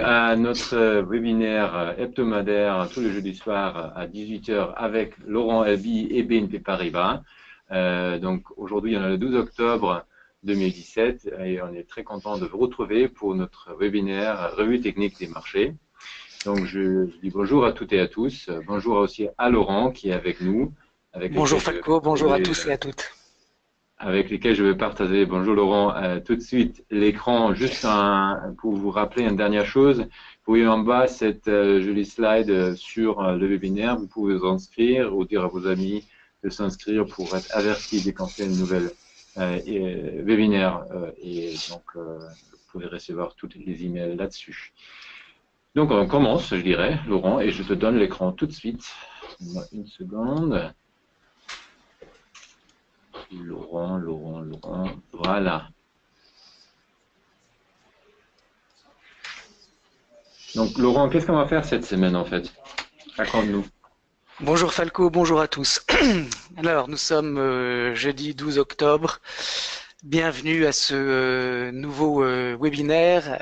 à notre webinaire hebdomadaire tous les jeudis soirs à 18 heures avec Laurent Elby et BNP Paribas. Donc aujourd'hui, on est le 12 octobre 2017 et on est très content de vous retrouver pour notre webinaire Revue technique des marchés. Donc je dis bonjour à toutes et à tous. Bonjour aussi à Laurent qui est avec nous. Bonjour Falco, bonjour à tous et à toutes. Avec lesquels je vais partager. Bonjour Laurent, tout de suite l'écran, juste pour vous rappeler une dernière chose. Vous voyez en bas cette jolie slide sur le webinaire. Vous pouvez vous inscrire ou dire à vos amis de s'inscrire pour être avertis dès qu'on fait une nouvelle webinaire. Et donc, vous pouvez recevoir toutes les emails là-dessus. Donc, on commence, je dirais, Laurent, et je te donne l'écran tout de suite. Une seconde. Laurent, voilà. Donc Laurent, qu'est-ce qu'on va faire cette semaine en fait? Raconte-nous. Bonjour Falco, bonjour à tous. Alors nous sommes jeudi 12 octobre. Bienvenue à ce nouveau webinaire.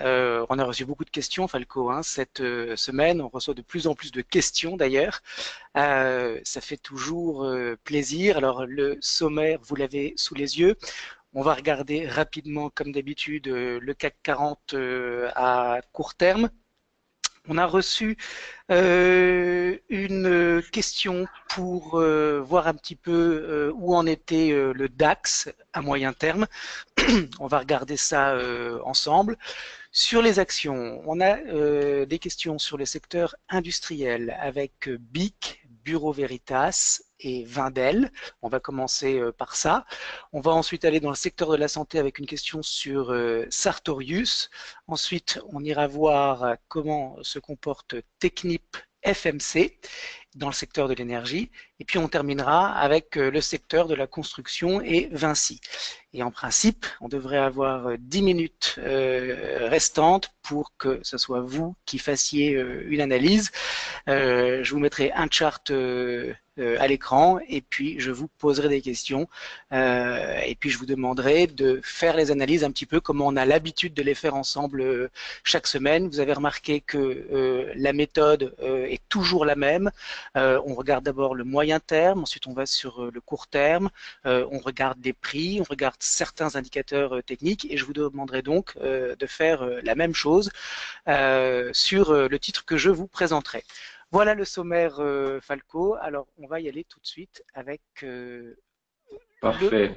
On a reçu beaucoup de questions Falco cette semaine. On reçoit de plus en plus de questions d'ailleurs. Ça fait toujours plaisir. Alors le sommaire, vous l'avez sous les yeux. On va regarder rapidement comme d'habitude le CAC 40 à court terme. On a reçu une question pour voir un petit peu où en était le DAX à moyen terme. On va regarder ça ensemble. Sur les actions, on a des questions sur le secteur industriel avec BIC, Bureau Veritas et Wendel. On va commencer par ça. On va ensuite aller dans le secteur de la santé avec une question sur Sartorius. Ensuite, on ira voir comment se comporte Technip FMC dans le secteur de l'énergie. Et puis on terminera avec le secteur de la construction et Vinci. Et en principe, on devrait avoir 10 minutes restantes pour que ce soit vous qui fassiez une analyse. Je vous mettrai un chart à l'écran et puis je vous poserai des questions et puis je vous demanderai de faire les analyses un petit peu comme on a l'habitude de les faire ensemble chaque semaine. Vous avez remarqué que la méthode est toujours la même. On regarde d'abord le moyen terme, ensuite on va sur le court terme, on regarde les prix, on regarde certains indicateurs techniques et je vous demanderai donc de faire la même chose sur le titre que je vous présenterai. Voilà le sommaire Falco. Alors, on va y aller tout de suite avec Parfait. le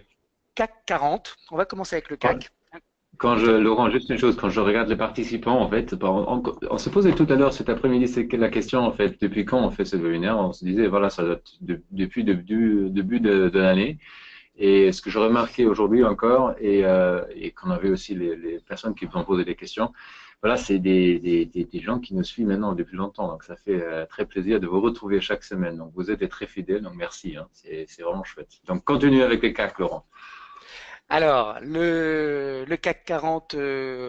CAC 40. On va commencer avec le CAC. Laurent, juste une chose, quand je regarde les participants, en fait, on se posait tout à l'heure cet après-midi, c'est la question, en fait, depuis quand on fait ce webinaire, on se disait, voilà, ça date depuis le début de l'année. Et ce que j'ai remarqué aujourd'hui encore, et qu'on avait aussi les personnes qui vont poser des questions, voilà, c'est des gens qui nous suivent maintenant depuis longtemps. Donc, ça fait très plaisir de vous retrouver chaque semaine. Donc, vous êtes très fidèles. Donc, merci. C'est vraiment chouette. Donc, continue avec les CAC, Laurent. Alors, le CAC 40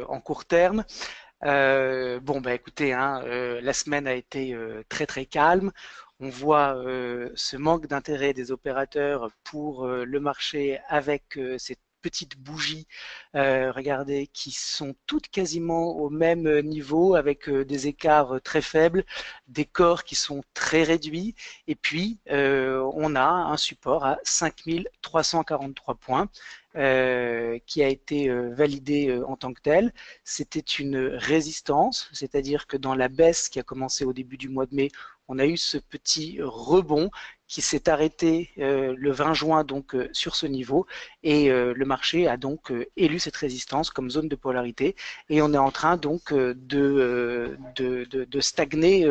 en court terme. Bon, bah écoutez, la semaine a été très très calme. On voit ce manque d'intérêt des opérateurs pour le marché avec ces petites bougies, regardez, qui sont toutes quasiment au même niveau avec des écarts très faibles, des corps qui sont très réduits et puis on a un support à 5343 points qui a été validé en tant que tel. C'était une résistance, c'est-à-dire que dans la baisse qui a commencé au début du mois de mai, on a eu ce petit rebond qui s'est arrêté le 20 juin donc sur ce niveau et le marché a donc élu cette résistance comme zone de polarité et on est en train donc de stagner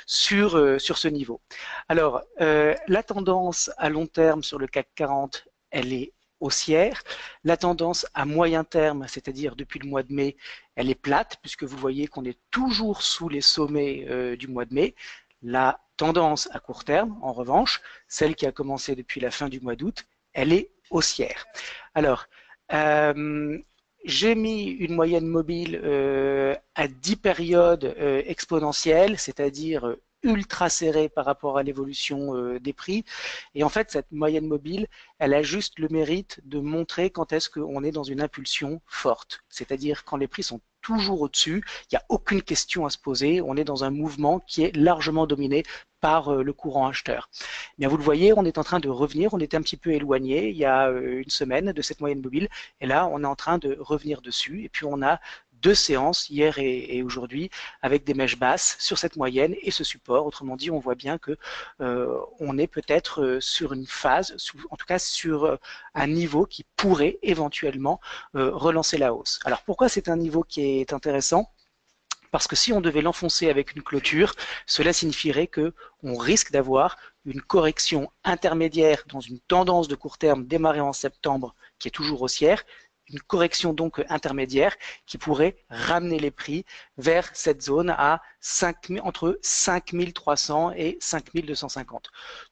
sur ce niveau. Alors la tendance à long terme sur le CAC 40, elle est haussière. La tendance à moyen terme, c'est-à-dire depuis le mois de mai, elle est plate puisque vous voyez qu'on est toujours sous les sommets du mois de mai. La tendance à court terme, en revanche, celle qui a commencé depuis la fin du mois d'août, elle est haussière. Alors, j'ai mis une moyenne mobile à 10 périodes exponentielles, c'est-à-dire ultra serrée par rapport à l'évolution des prix. Et en fait, cette moyenne mobile, elle a juste le mérite de montrer quand est-ce qu'on est dans une impulsion forte. C'est-à-dire quand les prix sont toujours au-dessus, il n'y a aucune question à se poser, on est dans un mouvement qui est largement dominé par le courant acheteur. Bien, vous le voyez, on est en train de revenir, on était un petit peu éloigné il y a une semaine de cette moyenne mobile, et là on est en train de revenir dessus, et puis on a deux séances, hier et aujourd'hui, avec des mèches basses sur cette moyenne et ce support. Autrement dit, on voit bien que on est peut-être sur une phase, en tout cas sur un niveau qui pourrait éventuellement relancer la hausse. Alors pourquoi c'est un niveau qui est intéressant ? Parce que si on devait l'enfoncer avec une clôture, cela signifierait que on risque d'avoir une correction intermédiaire dans une tendance de court terme démarrée en septembre qui est toujours haussière, une correction donc intermédiaire qui pourrait ramener les prix vers cette zone à entre 5300 et 5250.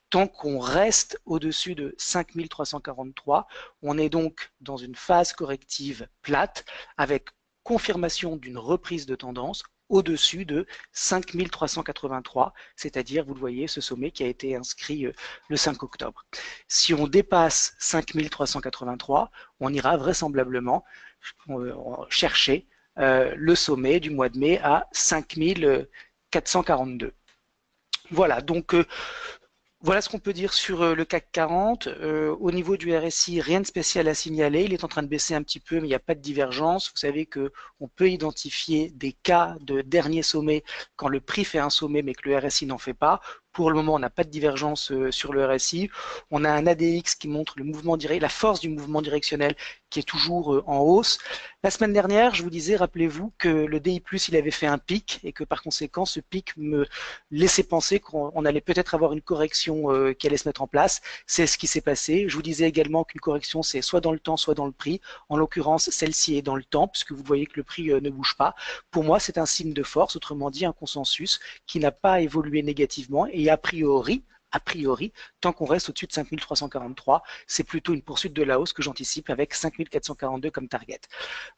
Tant qu'on reste au-dessus de 5343, on est donc dans une phase corrective plate avec confirmation d'une reprise de tendance au-dessus de 5383, c'est-à-dire, vous le voyez, ce sommet qui a été inscrit le 5 octobre. Si on dépasse 5383, on ira vraisemblablement chercher le sommet du mois de mai à 5442. Voilà, donc voilà ce qu'on peut dire sur le CAC 40. Au niveau du RSI, rien de spécial à signaler. Il est en train de baisser un petit peu, mais il n'y a pas de divergence. Vous savez qu'on peut identifier des cas de dernier sommet quand le prix fait un sommet, mais que le RSI n'en fait pas. Pour le moment, on n'a pas de divergence sur le RSI. On a un ADX qui montre le mouvement la force du mouvement directionnel qui est toujours en hausse. La semaine dernière, je vous disais, rappelez-vous que le DI+, il avait fait un pic et que par conséquent, ce pic me laissait penser qu'on allait peut-être avoir une correction qui allait se mettre en place. C'est ce qui s'est passé. Je vous disais également qu'une correction, c'est soit dans le temps, soit dans le prix. En l'occurrence, celle-ci est dans le temps puisque vous voyez que le prix ne bouge pas. Pour moi, c'est un signe de force, autrement dit, un consensus qui n'a pas évolué négativement et a priori, tant qu'on reste au-dessus de 5343, c'est plutôt une poursuite de la hausse que j'anticipe avec 5442 comme target.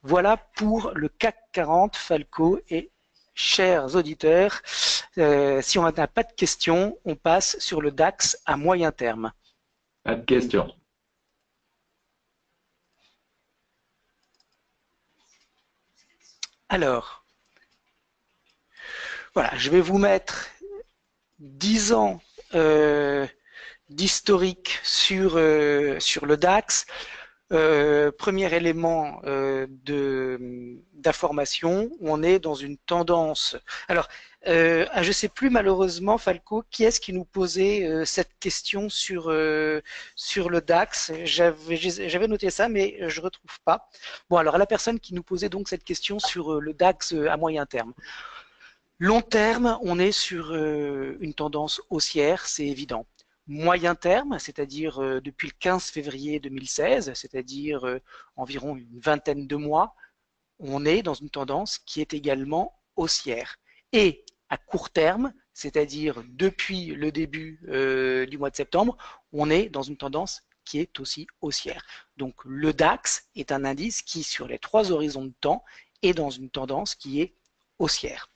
Voilà pour le CAC 40, Falco et chers auditeurs. Si on n'a pas de questions, on passe sur le DAX à moyen terme. Pas de questions. Alors, voilà, je vais vous mettre 10 ans d'historique sur le DAX. Premier élément d'information, on est dans une tendance. Alors, je ne sais plus malheureusement, Falco, qui est-ce qui nous posait cette question sur le DAX. J'avais noté ça, mais je ne retrouve pas. Bon, alors la personne qui nous posait donc cette question sur le DAX à moyen terme. Long terme, on est sur une tendance haussière, c'est évident. Moyen terme, c'est-à-dire depuis le 15 février 2016, c'est-à-dire environ une vingtaine de mois, on est dans une tendance qui est également haussière. Et à court terme, c'est-à-dire depuis le début du mois de septembre, on est dans une tendance qui est aussi haussière. Donc le DAX est un indice qui, sur les 3 horizons de temps, est dans une tendance qui est haussière.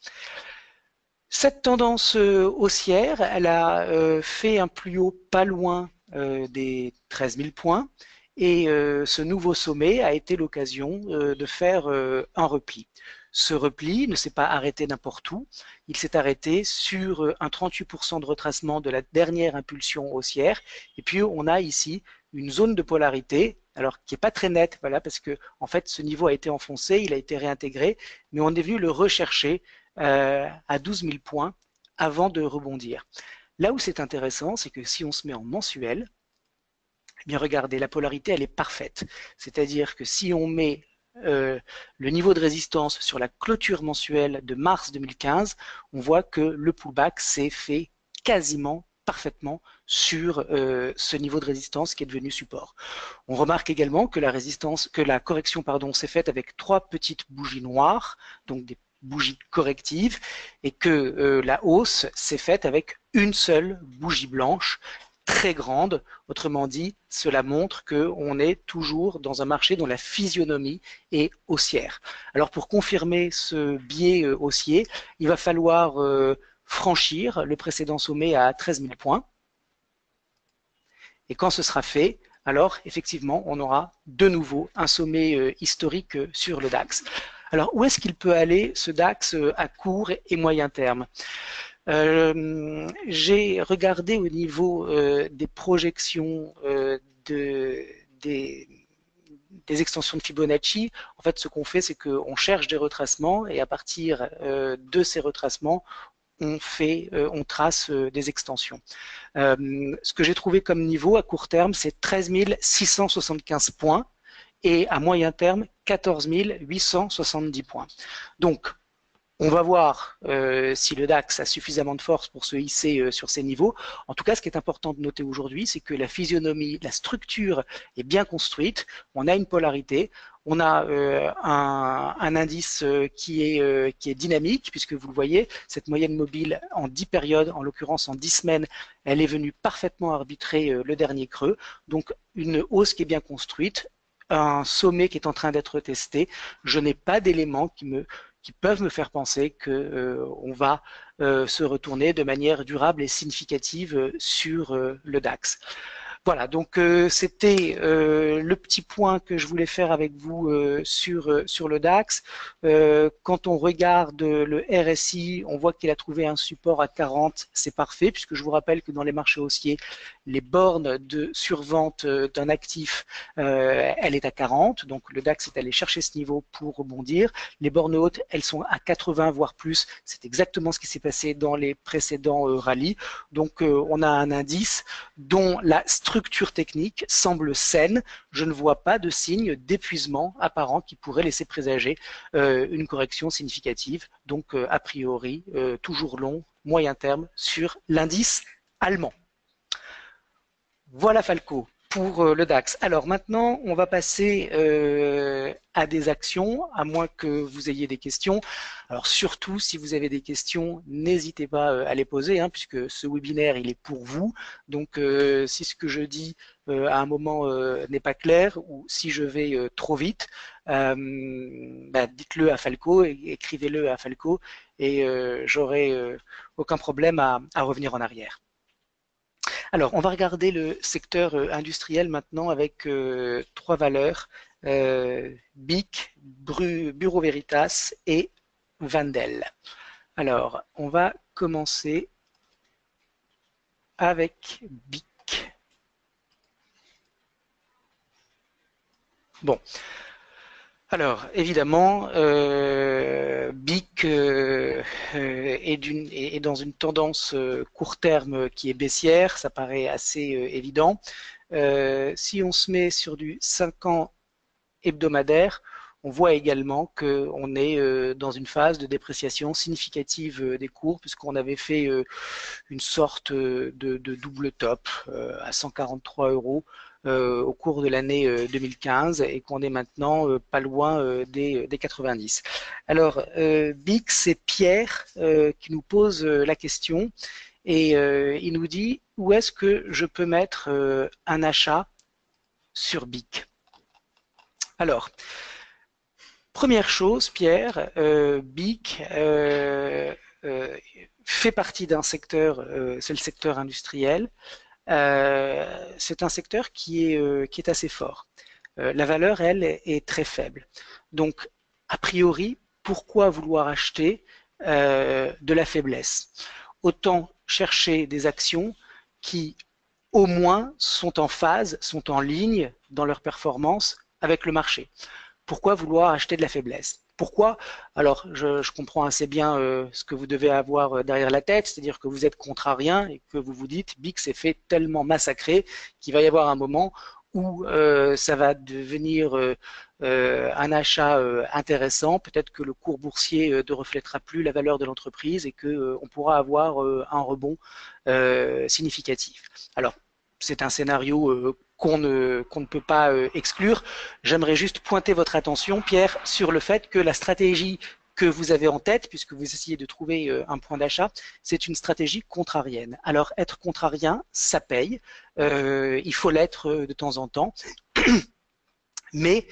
Cette tendance haussière, elle a fait un plus haut pas loin des 13 000 points et ce nouveau sommet a été l'occasion de faire un repli. Ce repli ne s'est pas arrêté n'importe où, il s'est arrêté sur un 38% de retracement de la dernière impulsion haussière et puis on a ici une zone de polarité, alors qui n'est pas très nette, voilà, parce que en fait ce niveau a été enfoncé, il a été réintégré, mais on est venu le rechercher à 12 000 points avant de rebondir. Là où c'est intéressant, c'est que si on se met en mensuel, eh bien regardez, la polarité elle est parfaite. C'est-à-dire que si on met le niveau de résistance sur la clôture mensuelle de mars 2015, on voit que le pullback s'est fait quasiment parfaitement sur ce niveau de résistance qui est devenu support. On remarque également que la correction s'est faite avec 3 petites bougies noires, donc des bougie corrective et que la hausse s'est faite avec une seule bougie blanche très grande. Autrement dit, cela montre qu'on est toujours dans un marché dont la physionomie est haussière. Alors pour confirmer ce biais haussier, il va falloir franchir le précédent sommet à 13 000 points. Et quand ce sera fait, alors effectivement, on aura de nouveau un sommet historique sur le DAX. Alors, où est-ce qu'il peut aller ce DAX à court et moyen terme? J'ai regardé au niveau des projections des extensions de Fibonacci. En fait, ce qu'on fait, c'est qu'on cherche des retracements et à partir de ces retracements, on trace des extensions. Ce que j'ai trouvé comme niveau à court terme, c'est 13 675 points et à moyen terme, 14 870 points. Donc, on va voir si le DAX a suffisamment de force pour se hisser sur ces niveaux. En tout cas, ce qui est important de noter aujourd'hui, c'est que la physionomie, la structure est bien construite. On a une polarité. On a un indice qui est dynamique, puisque vous le voyez, cette moyenne mobile en 10 périodes, en l'occurrence en 10 semaines, elle est venue parfaitement arbitrer le dernier creux. Donc, une hausse qui est bien construite, un sommet qui est en train d'être testé. Je n'ai pas d'éléments qui peuvent me faire penser qu'on va se retourner de manière durable et significative sur le DAX. Voilà, donc c'était le petit point que je voulais faire avec vous sur le DAX. Quand on regarde le RSI, on voit qu'il a trouvé un support à 40, c'est parfait, puisque je vous rappelle que dans les marchés haussiers, les bornes de survente d'un actif, elle est à 40, donc le DAX est allé chercher ce niveau pour rebondir. Les bornes hautes, elles sont à 80, voire plus. C'est exactement ce qui s'est passé dans les précédents rallyes. Donc on a un indice dont la structure technique semble saine. Je ne vois pas de signe d'épuisement apparent qui pourrait laisser présager une correction significative. Donc, a priori, toujours long, moyen terme sur l'indice allemand. Voilà Falco pour le DAX. Alors maintenant, on va passer à des actions, à moins que vous ayez des questions. Alors surtout, si vous avez des questions, n'hésitez pas à les poser, hein, puisque ce webinaire, il est pour vous. Donc si ce que je dis à un moment n'est pas clair, ou si je vais trop vite, dites-le à Falco, écrivez-le à Falco, et j'aurai aucun problème à revenir en arrière. Alors, on va regarder le secteur industriel maintenant avec trois valeurs, BIC, Bureau Veritas et Wendel. Alors, on va commencer avec BIC. Bon. Alors, évidemment, BIC est dans une tendance court terme qui est baissière, ça paraît assez évident. Si on se met sur du 5 ans hebdomadaire, on voit également qu'on est dans une phase de dépréciation significative des cours, puisqu'on avait fait une sorte de double top à 143 € au cours de l'année 2015 et qu'on est maintenant pas loin des 90. Alors, BIC, c'est Pierre qui nous pose la question et il nous dit où est-ce que je peux mettre un achat sur BIC. Alors, première chose, Pierre, BIC fait partie d'un secteur, c'est le secteur industriel. C'est un secteur qui est assez fort. La valeur, elle, est très faible. Donc, a priori, pourquoi vouloir acheter de la faiblesse? Autant chercher des actions qui, au moins, sont en phase, sont en ligne dans leur performance avec le marché. Pourquoi vouloir acheter de la faiblesse? Pourquoi? Alors, je comprends assez bien ce que vous devez avoir derrière la tête, c'est-à-dire que vous êtes contrarien et que vous vous dites BIC s'est fait tellement massacrer qu'il va y avoir un moment où ça va devenir un achat intéressant. Peut-être que le cours boursier ne reflètera plus la valeur de l'entreprise et qu'on pourra avoir un rebond significatif. Alors, c'est un scénario qu'on ne peut pas exclure. J'aimerais juste pointer votre attention, Pierre, sur le fait que la stratégie que vous avez en tête, puisque vous essayez de trouver un point d'achat, c'est une stratégie contrarienne. Alors, être contrarien, ça paye. Il faut l'être de temps en temps. Mais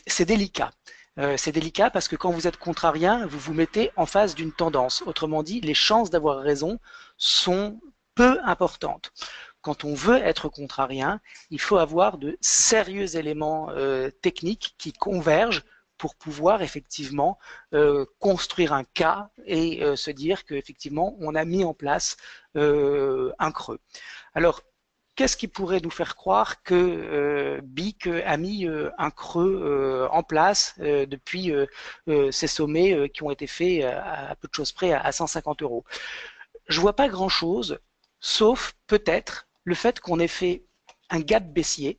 c'est délicat. C'est délicat parce que quand vous êtes contrarien, vous vous mettez en face d'une tendance. Autrement dit, les chances d'avoir raison sont peu importantes. Quand on veut être contrarien, il faut avoir de sérieux éléments techniques qui convergent pour pouvoir effectivement construire un cas et se dire qu'effectivement on a mis en place un creux. Alors, qu'est-ce qui pourrait nous faire croire que BIC a mis un creux en place depuis ces sommets qui ont été faits à peu de choses près à 150 euros? Je vois pas grand-chose, sauf peut-être le fait qu'on ait fait un gap baissier,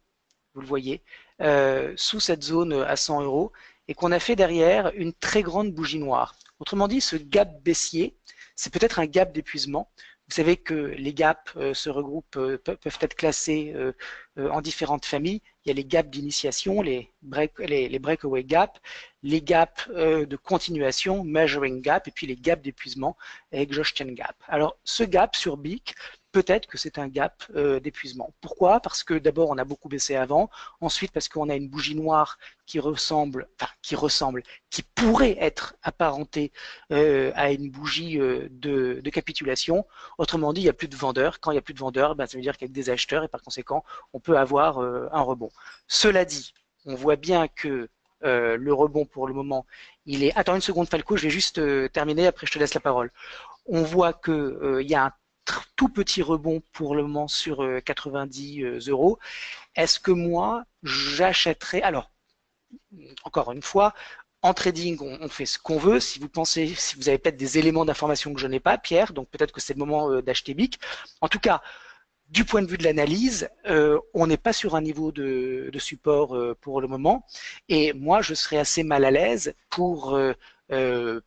vous le voyez, sous cette zone à 100 euros, et qu'on a fait derrière une très grande bougie noire. Autrement dit, ce gap baissier, c'est peut-être un gap d'épuisement. Vous savez que les gaps se regroupent, peuvent être classés en différentes familles. Il y a les gaps d'initiation, les breakaway gaps, les gaps de continuation, measuring gap, et puis les gaps d'épuisement, exhaustion gap. Alors, ce gap sur BIC, peut-être que c'est un gap d'épuisement. Pourquoi? Parce que d'abord, on a beaucoup baissé avant. Ensuite, parce qu'on a une bougie noire qui qui pourrait être apparentée à une bougie de capitulation. Autrement dit, il n'y a plus de vendeurs. Quand il n'y a plus de vendeurs, ben, ça veut dire qu'il y a des acheteurs et par conséquent, on peut avoir un rebond. Cela dit, on voit bien que le rebond pour le moment, il est... Attends une seconde Falco, je vais juste terminer, après je te laisse la parole. On voit qu'il y a un tout petit rebond pour le moment sur 90 euros. Est-ce que moi, j'achèterais... Alors, encore une fois, en trading, on fait ce qu'on veut. Si vous pensez, si vous avez peut-être des éléments d'information que je n'ai pas, Pierre, donc peut-être que c'est le moment d'acheter BIC. En tout cas, du point de vue de l'analyse, on n'est pas sur un niveau de support pour le moment. Et moi, je serais assez mal à l'aise pour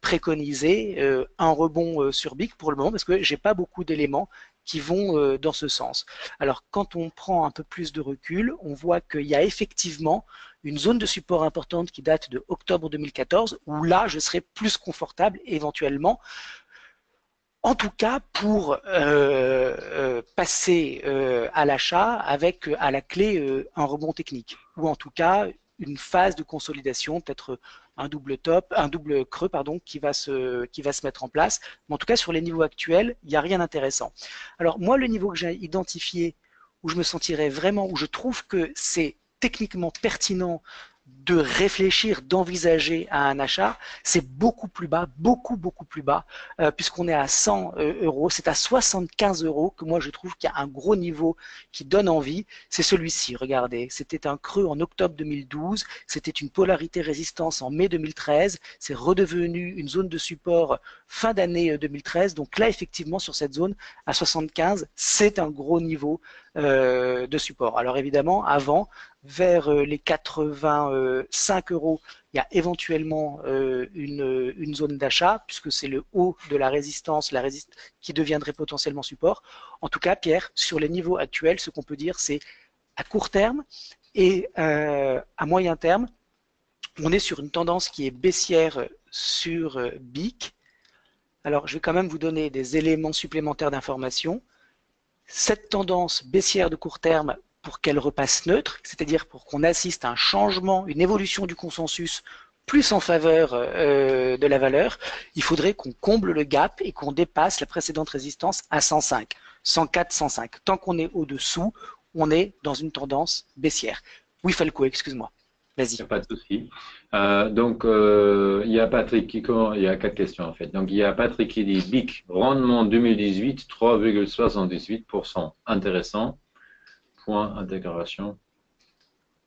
préconiser un rebond sur BIC pour le moment parce que j'ai pas beaucoup d'éléments qui vont dans ce sens. Alors, quand on prend un peu plus de recul, on voit qu'il y a effectivement une zone de support importante qui date de octobre 2014 où là, je serais plus confortable éventuellement. En tout cas, pour passer à l'achat avec à la clé un rebond technique, ou en tout cas une phase de consolidation, peut-être un double top, un double creux, pardon, qui va se mettre en place. Mais en tout cas, sur les niveaux actuels, il n'y a rien d'intéressant. Alors moi, le niveau que j'ai identifié, où je me sentirais vraiment, où je trouve que c'est techniquement pertinent de réfléchir, d'envisager à un achat, c'est beaucoup plus bas, beaucoup plus bas, puisqu'on est à 100 euros. C'est à 75 euros que moi je trouve qu'il y a un gros niveau qui donne envie. C'est celui-ci, regardez. C'était un creux en octobre 2012, c'était une polarité résistance en mai 2013, c'est redevenu une zone de support fin d'année 2013. Donc là, effectivement, sur cette zone, à 75, c'est un gros niveau de support. Alors évidemment, avant, vers les 85 euros, il y a éventuellement une zone d'achat, puisque c'est le haut de la résistance, qui deviendrait potentiellement support. En tout cas, Pierre, sur les niveaux actuels, ce qu'on peut dire, c'est à court terme et à moyen terme, on est sur une tendance qui est baissière sur BIC. Alors, je vais quand même vous donner des éléments supplémentaires d'information. Cette tendance baissière de court terme, pour qu'elle repasse neutre, c'est-à-dire pour qu'on assiste à un changement, une évolution du consensus plus en faveur de la valeur, il faudrait qu'on comble le gap et qu'on dépasse la précédente résistance à 105, 104, 105. Tant qu'on est au-dessous, on est dans une tendance baissière. Oui, Falco, excuse-moi. Vas-y. Il n'y a pas de souci. Il y a Patrick il y a quatre questions en fait. Donc, il y a Patrick qui dit BIC, rendement 2018, 3,78%. Intéressant. Point intégration.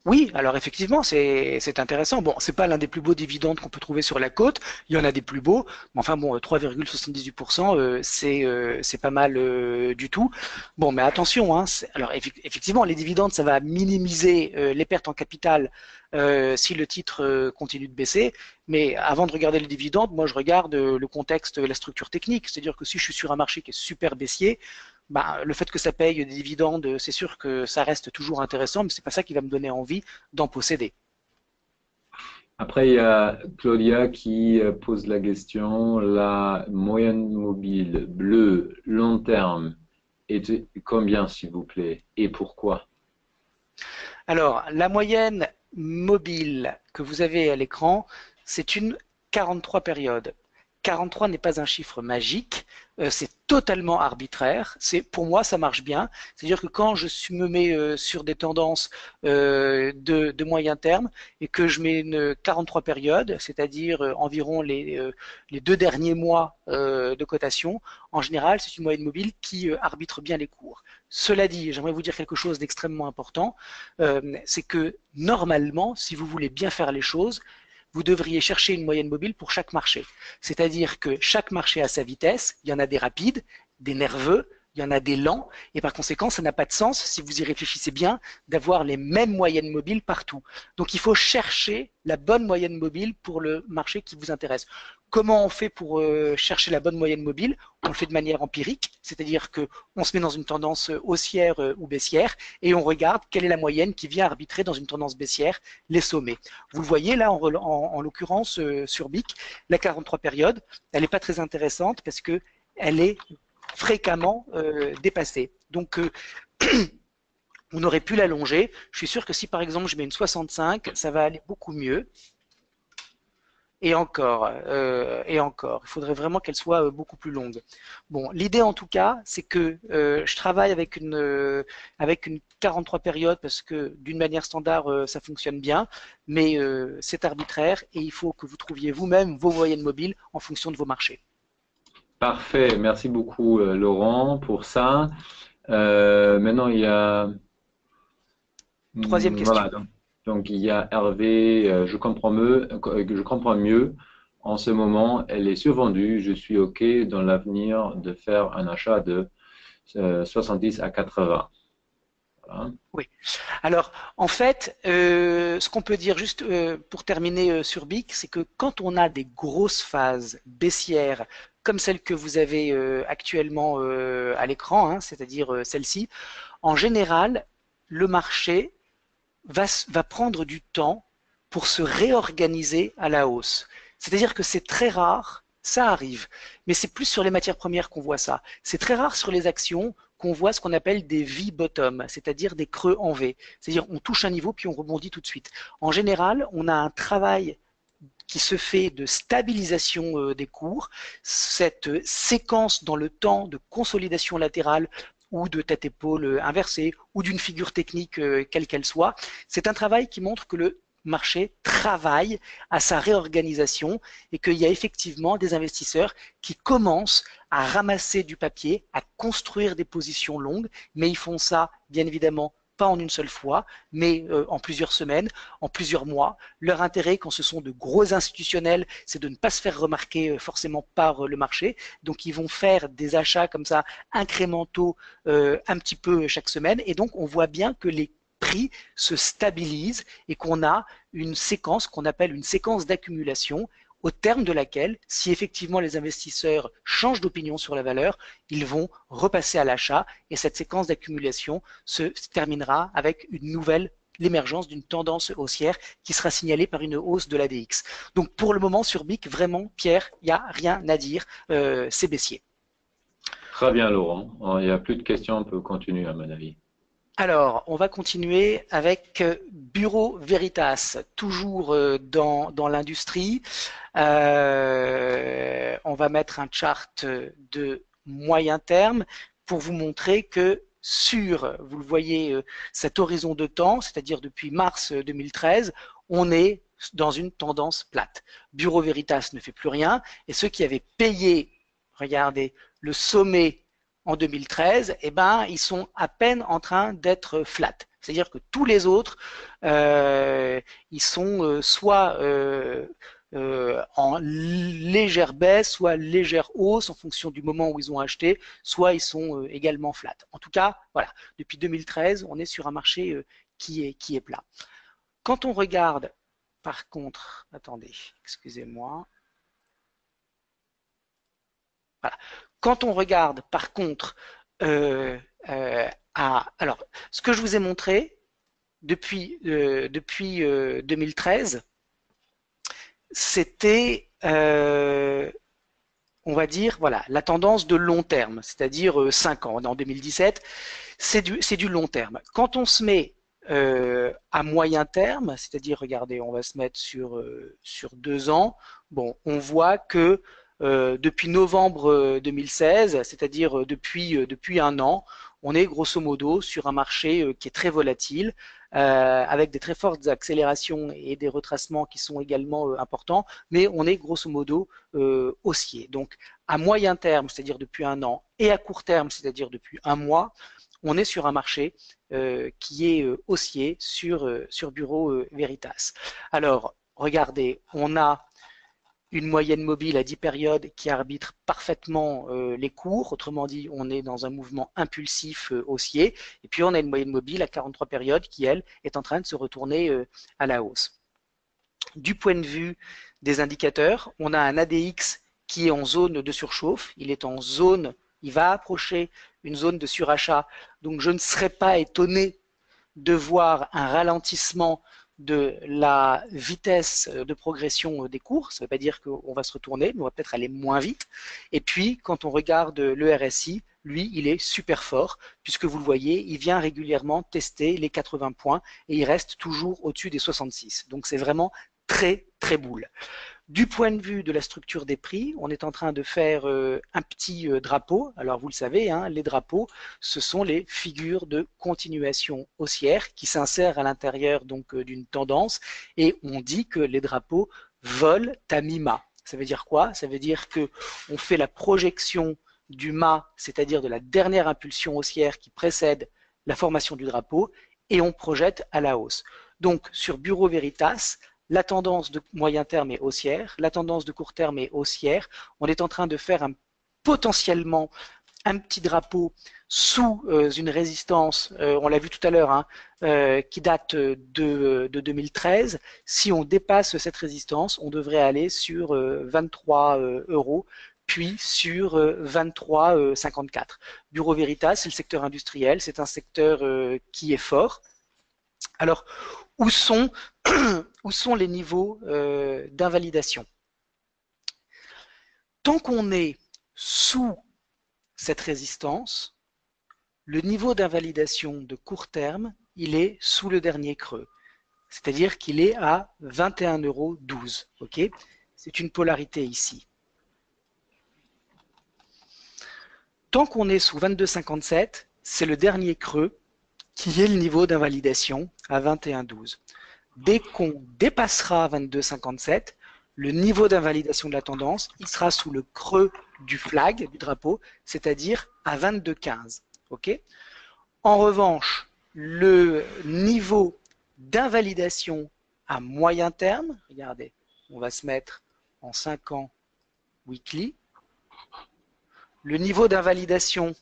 Oui, alors effectivement, c'est intéressant. Bon, c'est pas l'un des plus beaux dividendes qu'on peut trouver sur la côte. Il y en a des plus beaux, mais enfin bon, 3,78%, c'est pas mal du tout. Bon, mais attention, hein, alors effectivement, les dividendes, ça va minimiser les pertes en capital si le titre continue de baisser. Mais avant de regarder les dividendes, moi je regarde le contexte, la structure technique. C'est-à-dire que si je suis sur un marché qui est super baissier, bah, le fait que ça paye des dividendes, c'est sûr que ça reste toujours intéressant, mais c'est pas ça qui va me donner envie d'en posséder. Après, il y a Claudia qui pose la question, la moyenne mobile bleue long terme est combien, s'il vous plaît, et pourquoi? Alors, la moyenne mobile que vous avez à l'écran, c'est une 43 périodes. 43 n'est pas un chiffre magique, c'est totalement arbitraire. Pour moi, ça marche bien. C'est-à-dire que quand me mets sur des tendances de moyen terme et que je mets une 43 périodes, c'est-à-dire environ les 2 derniers mois de cotation, en général, c'est une moyenne mobile qui arbitre bien les cours. Cela dit, j'aimerais vous dire quelque chose d'extrêmement important, c'est que normalement, si vous voulez bien faire les choses, vous devriez chercher une moyenne mobile pour chaque marché. C'est-à-dire que chaque marché a sa vitesse, il y en a des rapides, des nerveux, il y en a des lents, et par conséquent, ça n'a pas de sens, si vous y réfléchissez bien, d'avoir les mêmes moyennes mobiles partout. Donc il faut chercher la bonne moyenne mobile pour le marché qui vous intéresse. Comment on fait pour chercher la bonne moyenne mobile? On le fait de manière empirique, c'est-à-dire qu'on se met dans une tendance haussière ou baissière et on regarde quelle est la moyenne qui vient arbitrer dans une tendance baissière les sommets. Vous le voyez là, en l'occurrence sur BIC, la 43 période, elle n'est pas très intéressante parce qu'elle est fréquemment dépassée. Donc, on aurait pu l'allonger. Je suis sûr que si par exemple je mets une 65, ça va aller beaucoup mieux. Et encore, et encore. Il faudrait vraiment qu'elle soit beaucoup plus longue. Bon, l'idée en tout cas, c'est que je travaille avec une 43 périodes parce que d'une manière standard, ça fonctionne bien, mais c'est arbitraire et il faut que vous trouviez vous-même vos moyennes mobiles en fonction de vos marchés. Parfait, merci beaucoup Laurent pour ça. Maintenant, il y a... Troisième question. Voilà, donc il y a Hervé, je comprends mieux. En ce moment, elle est survendue. Je suis OK dans l'avenir de faire un achat de 70 à 80. Voilà. Oui. Alors, en fait, ce qu'on peut dire juste pour terminer sur BIC, c'est que quand on a des grosses phases baissières comme celle que vous avez actuellement à l'écran, hein, c'est-à-dire celle-ci, en général, le marché va prendre du temps pour se réorganiser à la hausse. C'est-à-dire que c'est très rare, ça arrive, mais c'est plus sur les matières premières qu'on voit ça. C'est très rare sur les actions qu'on voit ce qu'on appelle des V-bottom, c'est-à-dire des creux en V. C'est-à-dire on touche un niveau puis on rebondit tout de suite. En général, on a un travail qui se fait de stabilisation des cours, cette séquence dans le temps de consolidation latérale ou de tête-épaule inversée ou d'une figure technique quelle qu'elle soit, c'est un travail qui montre que le marché travaille à sa réorganisation et qu'il y a effectivement des investisseurs qui commencent à ramasser du papier, à construire des positions longues, mais ils font ça bien évidemment pas en une seule fois, mais en plusieurs semaines, en plusieurs mois. Leur intérêt, quand ce sont de gros institutionnels, c'est de ne pas se faire remarquer forcément par le marché. Donc, ils vont faire des achats comme ça incrémentaux un petit peu chaque semaine. Et donc, on voit bien que les prix se stabilisent et qu'on a une séquence qu'on appelle une séquence d'accumulation au terme de laquelle, si effectivement les investisseurs changent d'opinion sur la valeur, ils vont repasser à l'achat et cette séquence d'accumulation se terminera avec l'émergence d'une tendance haussière qui sera signalée par une hausse de l'ADX. Donc pour le moment sur BIC, vraiment Pierre, il n'y a rien à dire, c'est baissier. Très bien Laurent, il n'y a plus de questions, on peut continuer à mon avis. Alors, on va continuer avec Bureau Veritas, toujours dans l'industrie. On va mettre un chart de moyen terme pour vous montrer que vous le voyez, cet horizon de temps, c'est-à-dire depuis mars 2013, on est dans une tendance plate. Bureau Veritas ne fait plus rien et ceux qui avaient payé, regardez, le sommet en 2013, eh ben, ils sont à peine en train d'être flat. C'est-à-dire que tous les autres, ils sont soit en légère baisse, soit légère hausse en fonction du moment où ils ont acheté, soit ils sont également flat. En tout cas, voilà, depuis 2013, on est sur un marché qui est plat. Quand on regarde, par contre, attendez, excusez-moi. Voilà. Quand on regarde, par contre, alors, ce que je vous ai montré depuis 2013, c'était, on va dire, voilà, la tendance de long terme, c'est-à-dire 5 ans. En 2017, c'est du long terme. Quand on se met à moyen terme, c'est-à-dire, regardez, on va se mettre sur 2 ans, bon, on voit que depuis novembre 2016, c'est-à-dire depuis un an, on est grosso modo sur un marché qui est très volatile, avec des très fortes accélérations et des retracements qui sont également importants, mais on est grosso modo haussier. Donc à moyen terme, c'est-à-dire depuis un an, et à court terme, c'est-à-dire depuis un mois, on est sur un marché qui est haussier sur Bureau Veritas. Alors, regardez, on a une moyenne mobile à 10 périodes qui arbitre parfaitement les cours. Autrement dit, on est dans un mouvement impulsif haussier. Et puis, on a une moyenne mobile à 43 périodes qui, elle, est en train de se retourner à la hausse. Du point de vue des indicateurs, on a un ADX qui est en zone de surchauffe. Il est en zone, il va approcher une zone de surachat. Donc, je ne serais pas étonné de voir un ralentissement de la vitesse de progression des cours. Ça ne veut pas dire qu'on va se retourner, mais on va peut-être aller moins vite. Et puis, quand on regarde le RSI, lui, il est super fort, puisque vous le voyez, il vient régulièrement tester les 80 points et il reste toujours au-dessus des 66. Donc, c'est vraiment très, très boule. Du point de vue de la structure des prix, on est en train de faire un petit drapeau. Alors vous le savez, hein, les drapeaux, ce sont les figures de continuation haussière qui s'insèrent à l'intérieur donc d'une tendance, et on dit que les drapeaux volent à mi-mât. Ça veut dire quoi? Ça veut dire que on fait la projection du mât, c'est-à-dire de la dernière impulsion haussière qui précède la formation du drapeau, et on projette à la hausse. Donc sur Bureau Veritas, la tendance de moyen terme est haussière, la tendance de court terme est haussière. On est en train de faire potentiellement un petit drapeau sous une résistance, on l'a vu tout à l'heure, hein, qui date de 2013. Si on dépasse cette résistance, on devrait aller sur 23 euros, puis sur 23,54. Bureau Veritas, c'est le secteur industriel, c'est un secteur qui est fort. Alors, où sont, où sont les niveaux d'invalidation? Tant qu'on est sous cette résistance, le niveau d'invalidation de court terme, il est sous le dernier creux. C'est-à-dire qu'il est à 21,12 €. Okay, c'est une polarité ici. Tant qu'on est sous 22,57, c'est le dernier creux qui est le niveau d'invalidation à 21,12. Dès qu'on dépassera 22,57, le niveau d'invalidation de la tendance, il sera sous le creux du flag, du drapeau, c'est-à-dire à 22,15. Okay, en revanche, le niveau d'invalidation à moyen terme, regardez, on va se mettre en 5 ans weekly, le niveau d'invalidation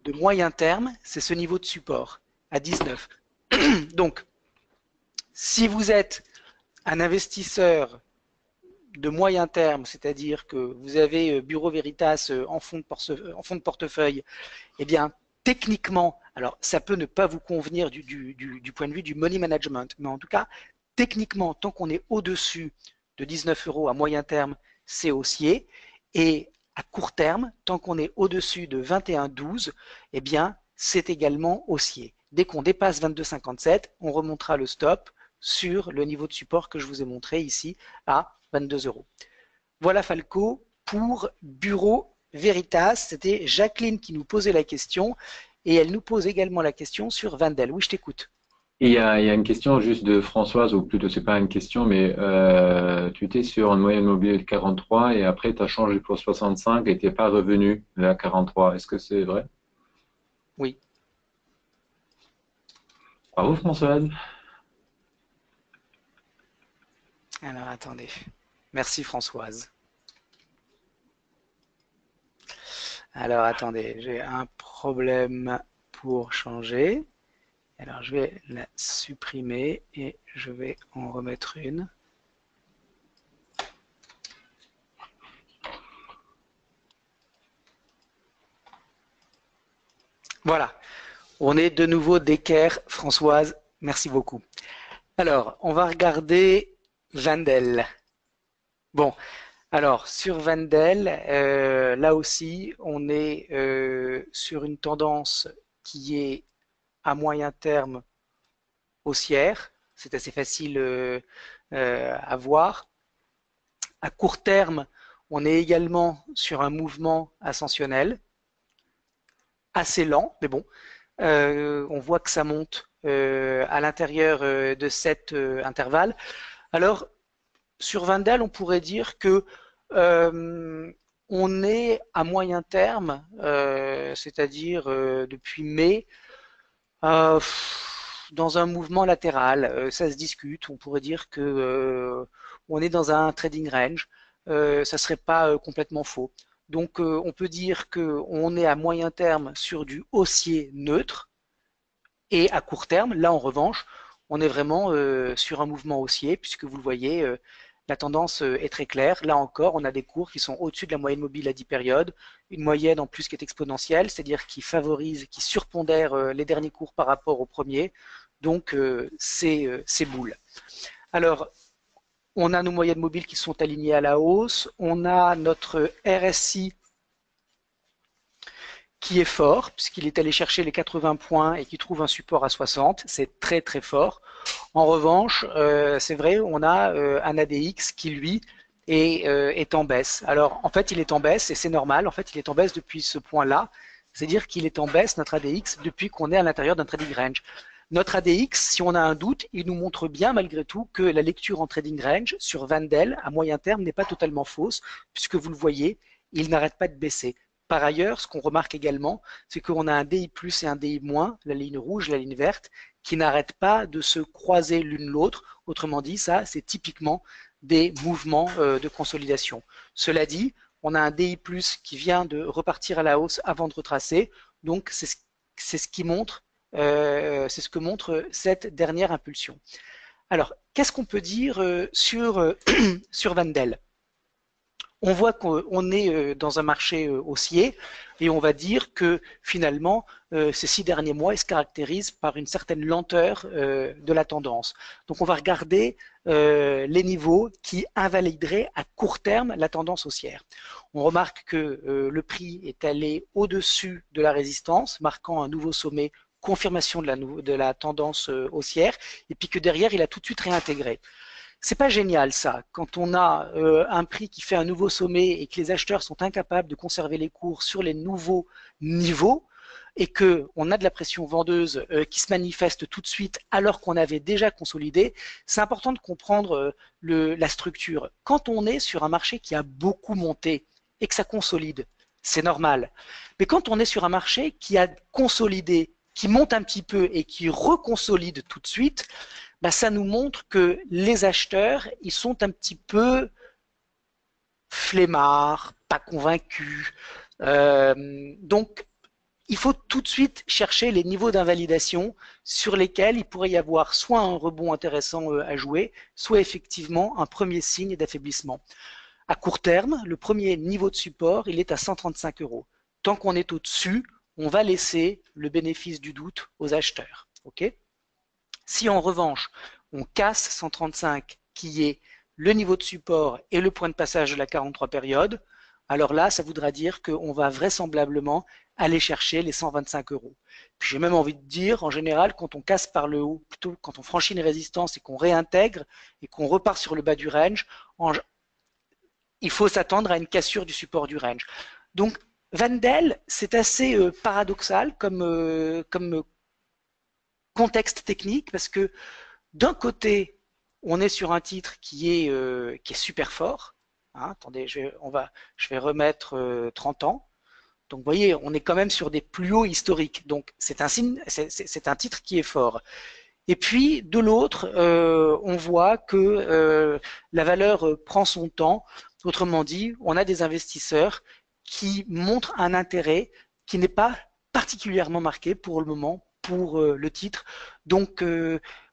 de moyen terme, c'est ce niveau de support à 19. Donc, si vous êtes un investisseur de moyen terme, c'est-à-dire que vous avez Bureau Veritas en fond de portefeuille, eh bien, techniquement, alors ça peut ne pas vous convenir du point de vue du money management, mais en tout cas, techniquement, tant qu'on est au-dessus de 19 € à moyen terme, c'est haussier. Et à court terme, tant qu'on est au-dessus de 21,12, eh bien, c'est également haussier. Dès qu'on dépasse 22,57, on remontera le stop sur le niveau de support que je vous ai montré ici à 22 €. Voilà Falco pour Bureau Veritas. C'était Jacqueline qui nous posait la question et elle nous pose également la question sur Wendel. Oui, je t'écoute. Il y a une question juste de Françoise, ou plutôt c'est pas une question, mais tu étais sur une moyenne mobile de 43 et après tu as changé pour 65 et tu n'es pas revenu à 43. Est-ce que c'est vrai? Oui. Bravo Françoise. Alors attendez. Merci Françoise. Alors attendez, j'ai un problème pour changer. Alors je vais la supprimer et je vais en remettre une. Voilà, on est de nouveau d'équerre, Françoise, merci beaucoup. Alors, on va regarder Wendel. Bon, alors sur Wendel, là aussi, on est sur une tendance qui est à moyen terme haussière. C'est assez facile à voir. À court terme, on est également sur un mouvement ascensionnel, assez lent, mais bon, on voit que ça monte à l'intérieur de cet intervalle. Alors, sur Wendel, on pourrait dire que on est à moyen terme, c'est-à-dire depuis mai, dans un mouvement latéral. Ça se discute. On pourrait dire que on est dans un trading range. Ça serait pas complètement faux. Donc, on peut dire que on est à moyen terme sur du haussier neutre. Et à court terme, là en revanche, on est vraiment sur un mouvement haussier, puisque vous le voyez, la tendance est très claire. Là encore, on a des cours qui sont au-dessus de la moyenne mobile à 10 périodes, une moyenne en plus qui est exponentielle, c'est-à-dire qui favorise, qui surpondère les derniers cours par rapport aux premiers. Donc, c'est boule. Alors, on a nos moyennes mobiles qui sont alignées à la hausse. On a notre RSI qui est fort, puisqu'il est allé chercher les 80 points et qui trouve un support à 60. C'est très très fort. En revanche, c'est vrai, on a un ADX qui, lui, est en baisse. Alors, en fait, il est en baisse et c'est normal. En fait, il est en baisse depuis ce point-là. C'est-à-dire qu'il est en baisse, notre ADX, depuis qu'on est à l'intérieur d'un trading range. Notre ADX, si on a un doute, il nous montre bien malgré tout que la lecture en trading range sur Wendel à moyen terme n'est pas totalement fausse, puisque vous le voyez, il n'arrête pas de baisser. Par ailleurs, ce qu'on remarque également, c'est qu'on a un DI plus et un DI moins, la ligne rouge, la ligne verte, qui n'arrêtent pas de se croiser l'une l'autre. Autrement dit, ça, c'est typiquement des mouvements de consolidation. Cela dit, on a un DI plus qui vient de repartir à la hausse avant de retracer. Donc, c'est ce qui montre, c'est ce que montre cette dernière impulsion. Alors, qu'est-ce qu'on peut dire sur Wendel? On voit qu'on est dans un marché haussier et on va dire que finalement, ces 6 derniers mois, ils se caractérisent par une certaine lenteur de la tendance. Donc, on va regarder les niveaux qui invalideraient à court terme la tendance haussière. On remarque que le prix est allé au-dessus de la résistance, marquant un nouveau sommet, confirmation de la tendance haussière, et puis que derrière, il a tout de suite réintégré. C'est pas génial ça, quand on a un prix qui fait un nouveau sommet et que les acheteurs sont incapables de conserver les cours sur les nouveaux niveaux et qu'on a de la pression vendeuse qui se manifeste tout de suite alors qu'on avait déjà consolidé. C'est important de comprendre la structure. Quand on est sur un marché qui a beaucoup monté et que ça consolide, c'est normal. Mais quand on est sur un marché qui a consolidé, qui monte un petit peu et qui reconsolide tout de suite, bah, ça nous montre que les acheteurs, ils sont un petit peu flemmards, pas convaincus. Donc, il faut tout de suite chercher les niveaux d'invalidation sur lesquels il pourrait y avoir soit un rebond intéressant à jouer, soit effectivement un premier signe d'affaiblissement. À court terme, le premier niveau de support, il est à 135 euros. Tant qu'on est au-dessus, on va laisser le bénéfice du doute aux acheteurs. Ok ? Si en revanche, on casse 135, qui est le niveau de support et le point de passage de la 43 période, alors là, ça voudra dire qu'on va vraisemblablement aller chercher les 125 euros. Puis j'ai même envie de dire, en général, quand on casse par le haut, plutôt quand on franchit une résistance et qu'on réintègre et qu'on repart sur le bas du range, il faut s'attendre à une cassure du support du range. Donc, Wendel, c'est assez paradoxal comme contexte technique parce que d'un côté, on est sur un titre qui est super fort. Hein, attendez, je vais remettre 30 ans. Donc, vous voyez, on est quand même sur des plus hauts historiques. Donc, c'est un titre qui est fort. Et puis, de l'autre, on voit que la valeur prend son temps. Autrement dit, on a des investisseurs qui montrent un intérêt qui n'est pas particulièrement marqué pour le moment pour le titre. Donc,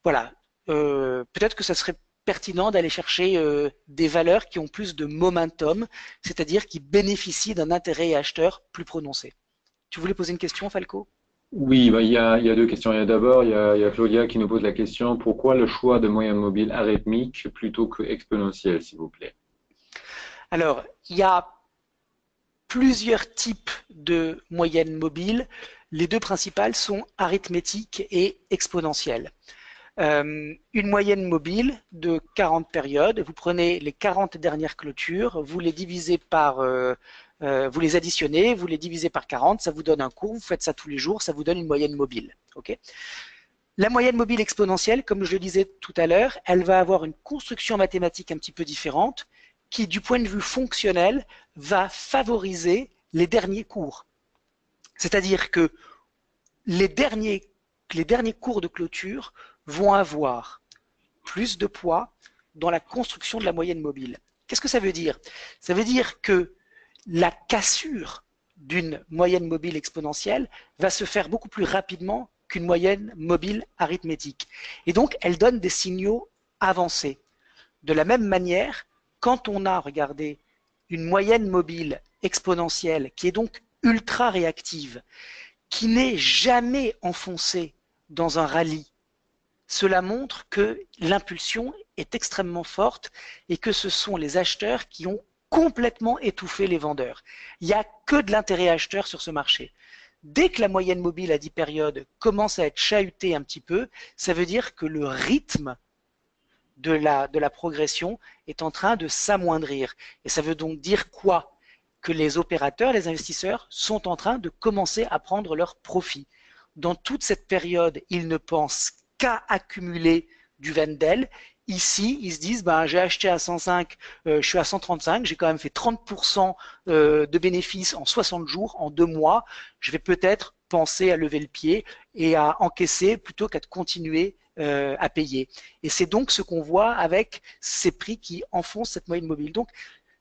voilà, peut-être que ça serait pertinent d'aller chercher des valeurs qui ont plus de momentum, c'est-à-dire qui bénéficient d'un intérêt acheteur plus prononcé. Tu voulais poser une question, Falco? Oui, bah, il y a deux questions. D'abord, il y a Claudia qui nous pose la question, pourquoi le choix de moyenne mobile arythmique plutôt que exponentielle, s'il vous plaît? Alors, il y a plusieurs types de moyennes mobiles. Les deux principales sont arithmétiques et exponentielles. Une moyenne mobile de 40 périodes. Vous prenez les 40 dernières clôtures, vous les divisez par, vous les additionnez, vous les divisez par 40, ça vous donne un cours. Vous faites ça tous les jours, ça vous donne une moyenne mobile. Okay. La moyenne mobile exponentielle, comme je le disais tout à l'heure, elle va avoir une construction mathématique un petit peu différente qui, du point de vue fonctionnel, va favoriser les derniers cours. C'est-à-dire que les derniers cours de clôture vont avoir plus de poids dans la construction de la moyenne mobile. Qu'est-ce que ça veut dire? Ça veut dire que la cassure d'une moyenne mobile exponentielle va se faire beaucoup plus rapidement qu'une moyenne mobile arithmétique. Et donc, elle donne des signaux avancés. De la même manière, quand on a, regardez, une moyenne mobile exponentielle qui est donc ultra réactive, qui n'est jamais enfoncée dans un rallye, cela montre que l'impulsion est extrêmement forte et que ce sont les acheteurs qui ont complètement étouffé les vendeurs. Il n'y a que de l'intérêt acheteur sur ce marché. Dès que la moyenne mobile à 10 périodes commence à être chahutée un petit peu, ça veut dire que le rythme de la progression est en train de s'amoindrir. Et ça veut donc dire quoi? Que les opérateurs, les investisseurs sont en train de commencer à prendre leur profit. Dans toute cette période, ils ne pensent qu'à accumuler du Wendel. Ici, ils se disent, ben, j'ai acheté à 105, je suis à 135, j'ai quand même fait 30% de bénéfices en 60 jours, en 2 mois. Je vais peut-être penser à lever le pied et à encaisser plutôt qu'à continuer à payer. Et c'est donc ce qu'on voit avec ces prix qui enfoncent cette moyenne mobile. Donc,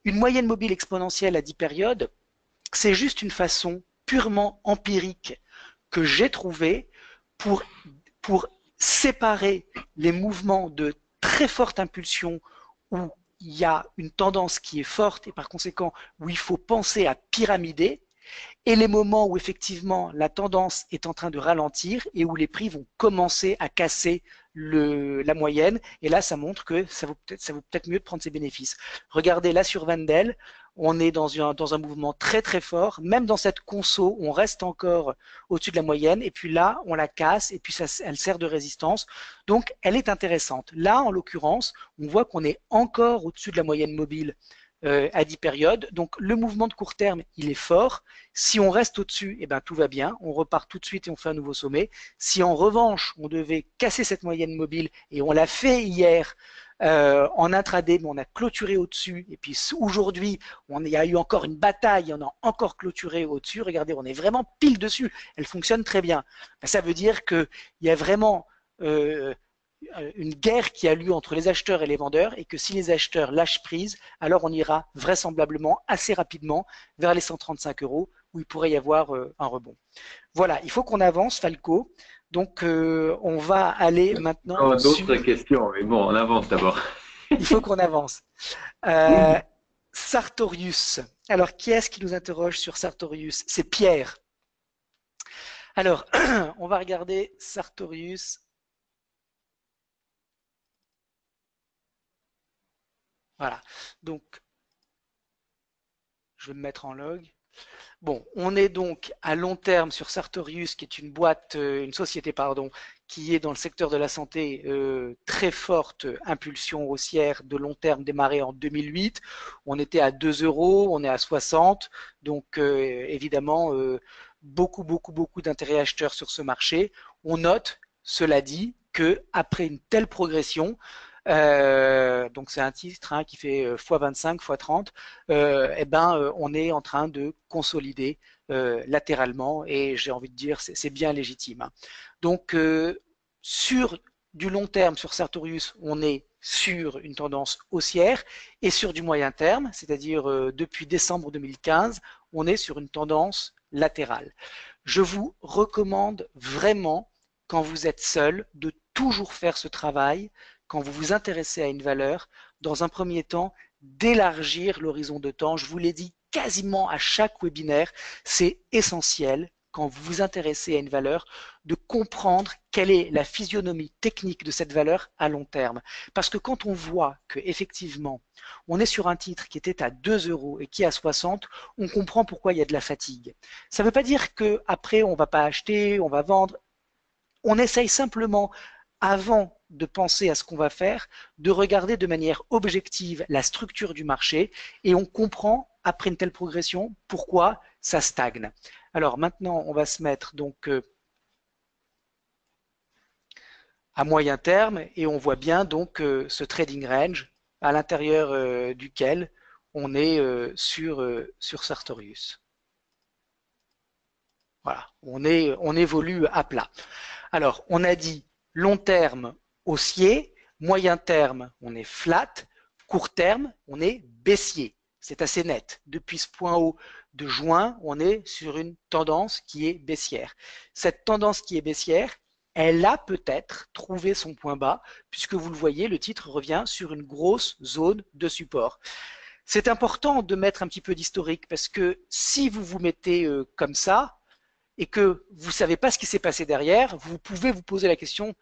une moyenne mobile exponentielle à 10 périodes, c'est juste une façon purement empirique que j'ai trouvée pour séparer les mouvements de très forte impulsion où il y a une tendance qui est forte et par conséquent où il faut penser à pyramider, et les moments où effectivement la tendance est en train de ralentir et où les prix vont commencer à casser la moyenne. Et là, ça montre que ça vaut peut-être mieux de prendre ses bénéfices. Regardez là sur Wendel, on est dans un mouvement très très fort. Même dans cette conso, on reste encore au-dessus de la moyenne. Et puis là, on la casse et puis elle sert de résistance. Donc, elle est intéressante. Là, en l'occurrence, on voit qu'on est encore au-dessus de la moyenne mobile à 10 périodes. Donc le mouvement de court terme, il est fort. Si on reste au-dessus, eh ben, tout va bien. On repart tout de suite et on fait un nouveau sommet. Si en revanche, on devait casser cette moyenne mobile, et on l'a fait hier en intraday, mais on a clôturé au-dessus. Et puis aujourd'hui, il y a eu encore une bataille, on a encore clôturé au-dessus. Regardez, on est vraiment pile dessus. Elle fonctionne très bien. Ben, ça veut dire qu'il y a vraiment une guerre qui a lieu entre les acheteurs et les vendeurs et que si les acheteurs lâchent prise, alors on ira vraisemblablement assez rapidement vers les 135 € où il pourrait y avoir un rebond. Voilà, il faut qu'on avance, Falco. Donc, on va aller maintenant d'autres questions, mais bon, on avance d'abord. Il faut qu'on avance. Sartorius. Alors, qui est-ce qui nous interroge sur Sartorius? C'est Pierre. Alors, on va regarder Sartorius. Voilà, donc je vais me mettre en log. Bon, on est donc à long terme sur Sartorius, qui est une boîte, une société, pardon, qui est dans le secteur de la santé, très forte impulsion haussière de long terme démarrée en 2008. On était à 2 €, on est à 60, donc évidemment beaucoup d'intérêt acheteurs sur ce marché. On note, cela dit, que après une telle progression, donc c'est un titre qui fait x25, x30, eh ben, on est en train de consolider latéralement et j'ai envie de dire c'est bien légitime. Donc sur du long terme sur Sartorius, on est sur une tendance haussière et sur du moyen terme, c'est-à-dire depuis décembre 2015, on est sur une tendance latérale. Je vous recommande vraiment, quand vous êtes seul, de toujours faire ce travail quand vous vous intéressez à une valeur, dans un premier temps, d'élargir l'horizon de temps. Je vous l'ai dit quasiment à chaque webinaire, c'est essentiel quand vous vous intéressez à une valeur de comprendre quelle est la physionomie technique de cette valeur à long terme. Parce que quand on voit qu'effectivement, on est sur un titre qui était à 2 € et qui est à 60, on comprend pourquoi il y a de la fatigue. Ça ne veut pas dire qu'après, on ne va pas acheter, on va vendre. On essaye simplement avant de penser à ce qu'on va faire, de regarder de manière objective la structure du marché et on comprend, après une telle progression, pourquoi ça stagne. Alors maintenant, on va se mettre donc à moyen terme et on voit bien donc ce trading range à l'intérieur duquel on est sur Sartorius. Voilà, on évolue à plat. Alors, on a dit long terme haussier, moyen terme, on est flat, court terme, on est baissier. C'est assez net. Depuis ce point haut de juin, on est sur une tendance qui est baissière. Cette tendance qui est baissière, elle a peut-être trouvé son point bas, puisque vous le voyez, le titre revient sur une grosse zone de support. C'est important de mettre un petit peu d'historique, parce que si vous vous mettez comme ça, et que vous ne savez pas ce qui s'est passé derrière, vous pouvez vous poser la question,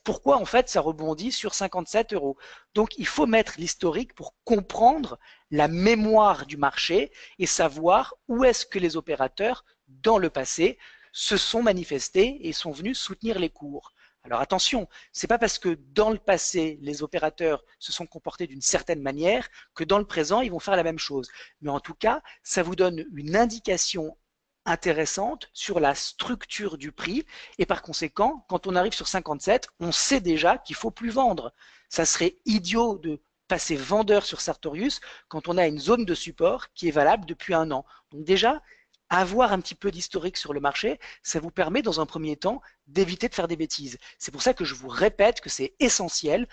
pourquoi en fait ça rebondit sur 57 euros? Donc il faut mettre l'historique pour comprendre la mémoire du marché et savoir où est-ce que les opérateurs, dans le passé, se sont manifestés et sont venus soutenir les cours. Alors attention, c'est pas parce que dans le passé, les opérateurs se sont comportés d'une certaine manière que dans le présent, ils vont faire la même chose. Mais en tout cas, ça vous donne une indication intéressante sur la structure du prix et par conséquent, quand on arrive sur 57, on sait déjà qu'il faut plus vendre. Ça serait idiot de passer vendeur sur Sartorius quand on a une zone de support qui est valable depuis un an. Donc déjà, avoir un petit peu d'historique sur le marché, ça vous permet dans un premier temps d'éviter de faire des bêtises. C'est pour ça que je vous répète que c'est essentiel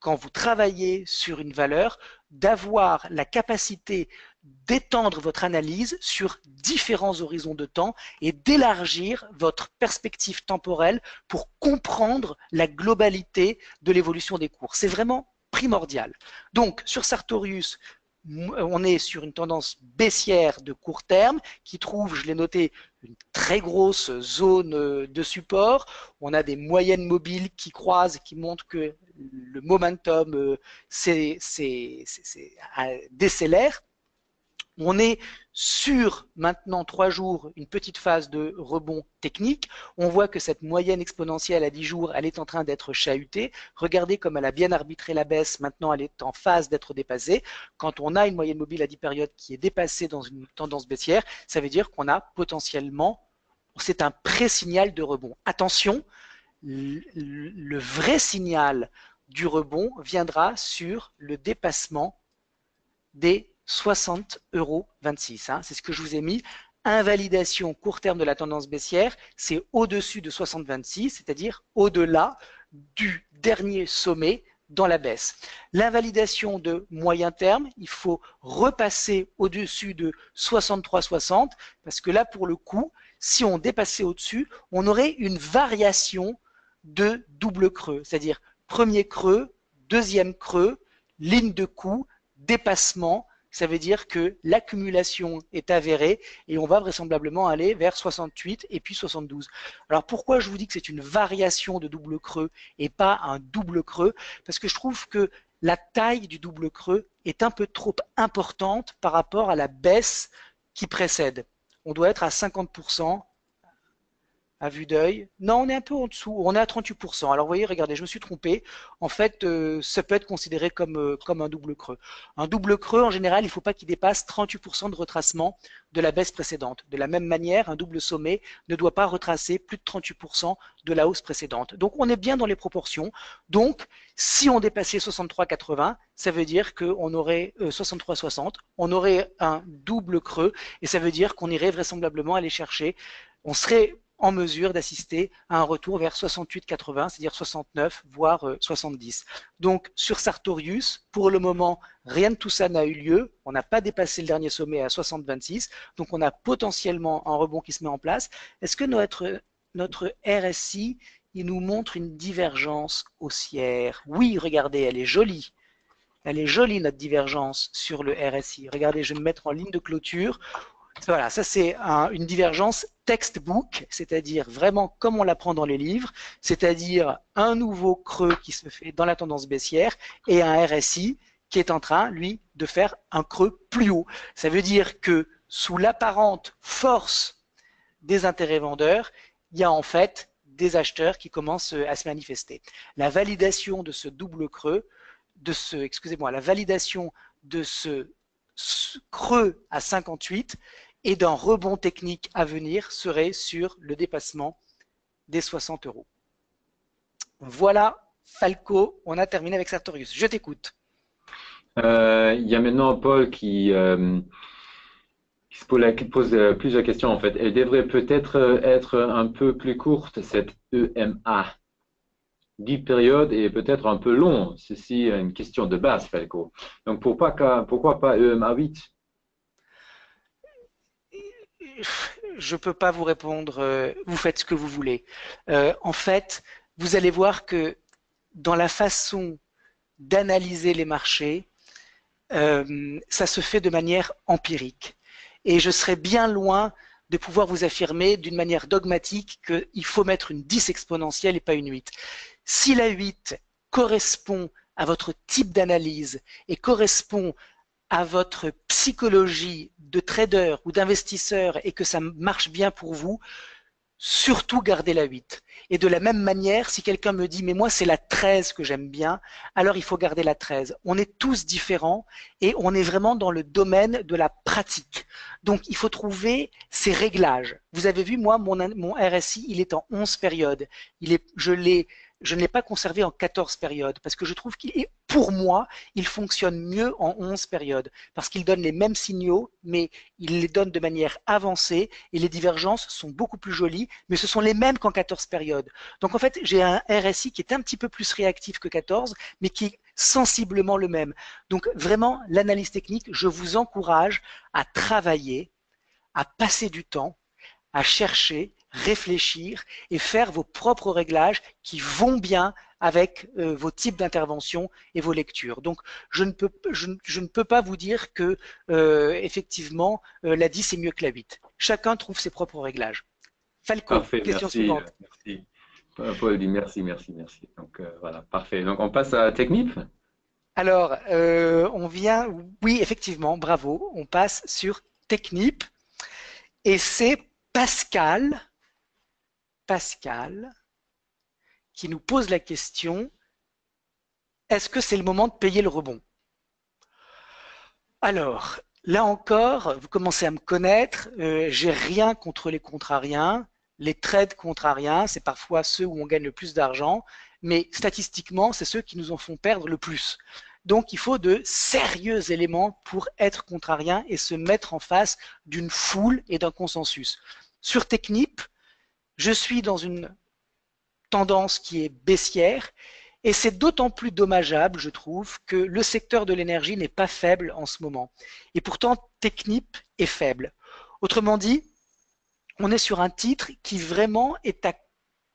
quand vous travaillez sur une valeur d'avoir la capacité d'étendre votre analyse sur différents horizons de temps et d'élargir votre perspective temporelle pour comprendre la globalité de l'évolution des cours. C'est vraiment primordial. Donc, sur Sartorius, on est sur une tendance baissière de court terme qui trouve, je l'ai noté, une très grosse zone de support. On a des moyennes mobiles qui croisent, qui montrent que le momentum décélère. On est sur maintenant 3 jours une petite phase de rebond technique. On voit que cette moyenne exponentielle à 10 jours, elle est en train d'être chahutée. Regardez comme elle a bien arbitré la baisse. Maintenant, elle est en phase d'être dépassée. Quand on a une moyenne mobile à 10 périodes qui est dépassée dans une tendance baissière, ça veut dire qu'on a potentiellement, c'est un pré-signal de rebond. Attention, le vrai signal du rebond viendra sur le dépassement des 60,26 euros. C'est ce que je vous ai mis. Invalidation court terme de la tendance baissière, c'est au-dessus de 60,26, c'est-à-dire au-delà du dernier sommet dans la baisse. L'invalidation de moyen terme, il faut repasser au-dessus de 63,60 parce que là, pour le coup, si on dépassait au-dessus, on aurait une variation de double creux, c'est-à-dire premier creux, deuxième creux, ligne de coup, dépassement. Ça veut dire que l'accumulation est avérée et on va vraisemblablement aller vers 68 et puis 72. Alors pourquoi je vous dis que c'est une variation de double creux et pas un double creux? Parce que je trouve que la taille du double creux est un peu trop importante par rapport à la baisse qui précède. On doit être à 50%. À vue d'œil. Non, on est un peu en dessous. On est à 38%. Alors, vous voyez, regardez, je me suis trompé. En fait, ça peut être considéré comme un double creux. Un double creux, en général, il ne faut pas qu'il dépasse 38% de retracement de la baisse précédente. De la même manière, un double sommet ne doit pas retracer plus de 38% de la hausse précédente. Donc, on est bien dans les proportions. Donc, si on dépassait 63,80, ça veut dire qu'on aurait 63,60, on aurait un double creux et ça veut dire qu'on irait vraisemblablement aller chercher, on serait en mesure d'assister à un retour vers 68,80, c'est-à-dire 69, voire 70. Donc sur Sartorius, pour le moment, rien de tout ça n'a eu lieu. On n'a pas dépassé le dernier sommet à 60,26, donc on a potentiellement un rebond qui se met en place. Est-ce que notre RSI, il nous montre une divergence haussière? Oui, regardez, elle est jolie. Elle est jolie, notre divergence sur le RSI. Regardez, je vais me mettre en ligne de clôture. Voilà, ça c'est une divergence textbook, c'est-à-dire vraiment comme on l'apprend dans les livres, c'est-à-dire un nouveau creux qui se fait dans la tendance baissière et un RSI qui est en train, lui, de faire un creux plus haut. Ça veut dire que sous l'apparente force des intérêts vendeurs, il y a en fait des acheteurs qui commencent à se manifester. La validation de ce double creux, la validation de ce creux à 58 et d'un rebond technique à venir serait sur le dépassement des 60 euros. Voilà, Falco, on a terminé avec Sartorius. Je t'écoute. Il y a maintenant Paul qui se pose plusieurs questions en fait. Elle devrait peut-être être un peu plus courte, cette EMA. 10 périodes et peut-être un peu long. Ceci est une question de base, Falco. Donc pourquoi pas EMA 8? Je ne peux pas vous répondre, vous faites ce que vous voulez. En fait, vous allez voir que dans la façon d'analyser les marchés, ça se fait de manière empirique. Et je serais bien loin de pouvoir vous affirmer d'une manière dogmatique qu'il faut mettre une 10 exponentielle et pas une 8. Si la 8 correspond à votre type d'analyse et correspond à votre psychologie de trader ou d'investisseur et que ça marche bien pour vous, surtout gardez la 8. Et de la même manière, si quelqu'un me dit mais moi c'est la 13 que j'aime bien, alors il faut garder la 13. On est tous différents et on est vraiment dans le domaine de la pratique. Donc il faut trouver ces réglages. Vous avez vu, moi, mon RSI, il est en 11 périodes. Je ne l'ai pas conservé en 14 périodes parce que je trouve pour moi, il fonctionne mieux en 11 périodes parce qu'il donne les mêmes signaux, mais il les donne de manière avancée et les divergences sont beaucoup plus jolies, mais ce sont les mêmes qu'en 14 périodes. Donc en fait, j'ai un RSI qui est un petit peu plus réactif que 14, mais qui est sensiblement le même. Donc vraiment, l'analyse technique, je vous encourage à travailler, à passer du temps, à chercher, réfléchir et faire vos propres réglages qui vont bien avec vos types d'intervention et vos lectures. Donc, je ne peux pas vous dire que effectivement la 10 est mieux que la 8. Chacun trouve ses propres réglages. Falco, Parfait, question merci, suivante. merci. Paul dit merci, merci, merci. Donc voilà, parfait. Donc on passe à Technip. Alors, oui, effectivement, bravo, on passe sur Technip et c'est Pascal qui nous pose la question, est-ce que c'est le moment de payer le rebond? Alors, là encore, vous commencez à me connaître, j'ai rien contre les contrariens. Les trades contrariens, c'est parfois ceux où on gagne le plus d'argent, mais statistiquement, c'est ceux qui nous en font perdre le plus. Donc, il faut de sérieux éléments pour être contrarien et se mettre en face d'une foule et d'un consensus. Sur Technip, je suis dans une tendance qui est baissière et c'est d'autant plus dommageable, je trouve, que le secteur de l'énergie n'est pas faible en ce moment. Et pourtant, Technip est faible. Autrement dit, on est sur un titre qui vraiment est à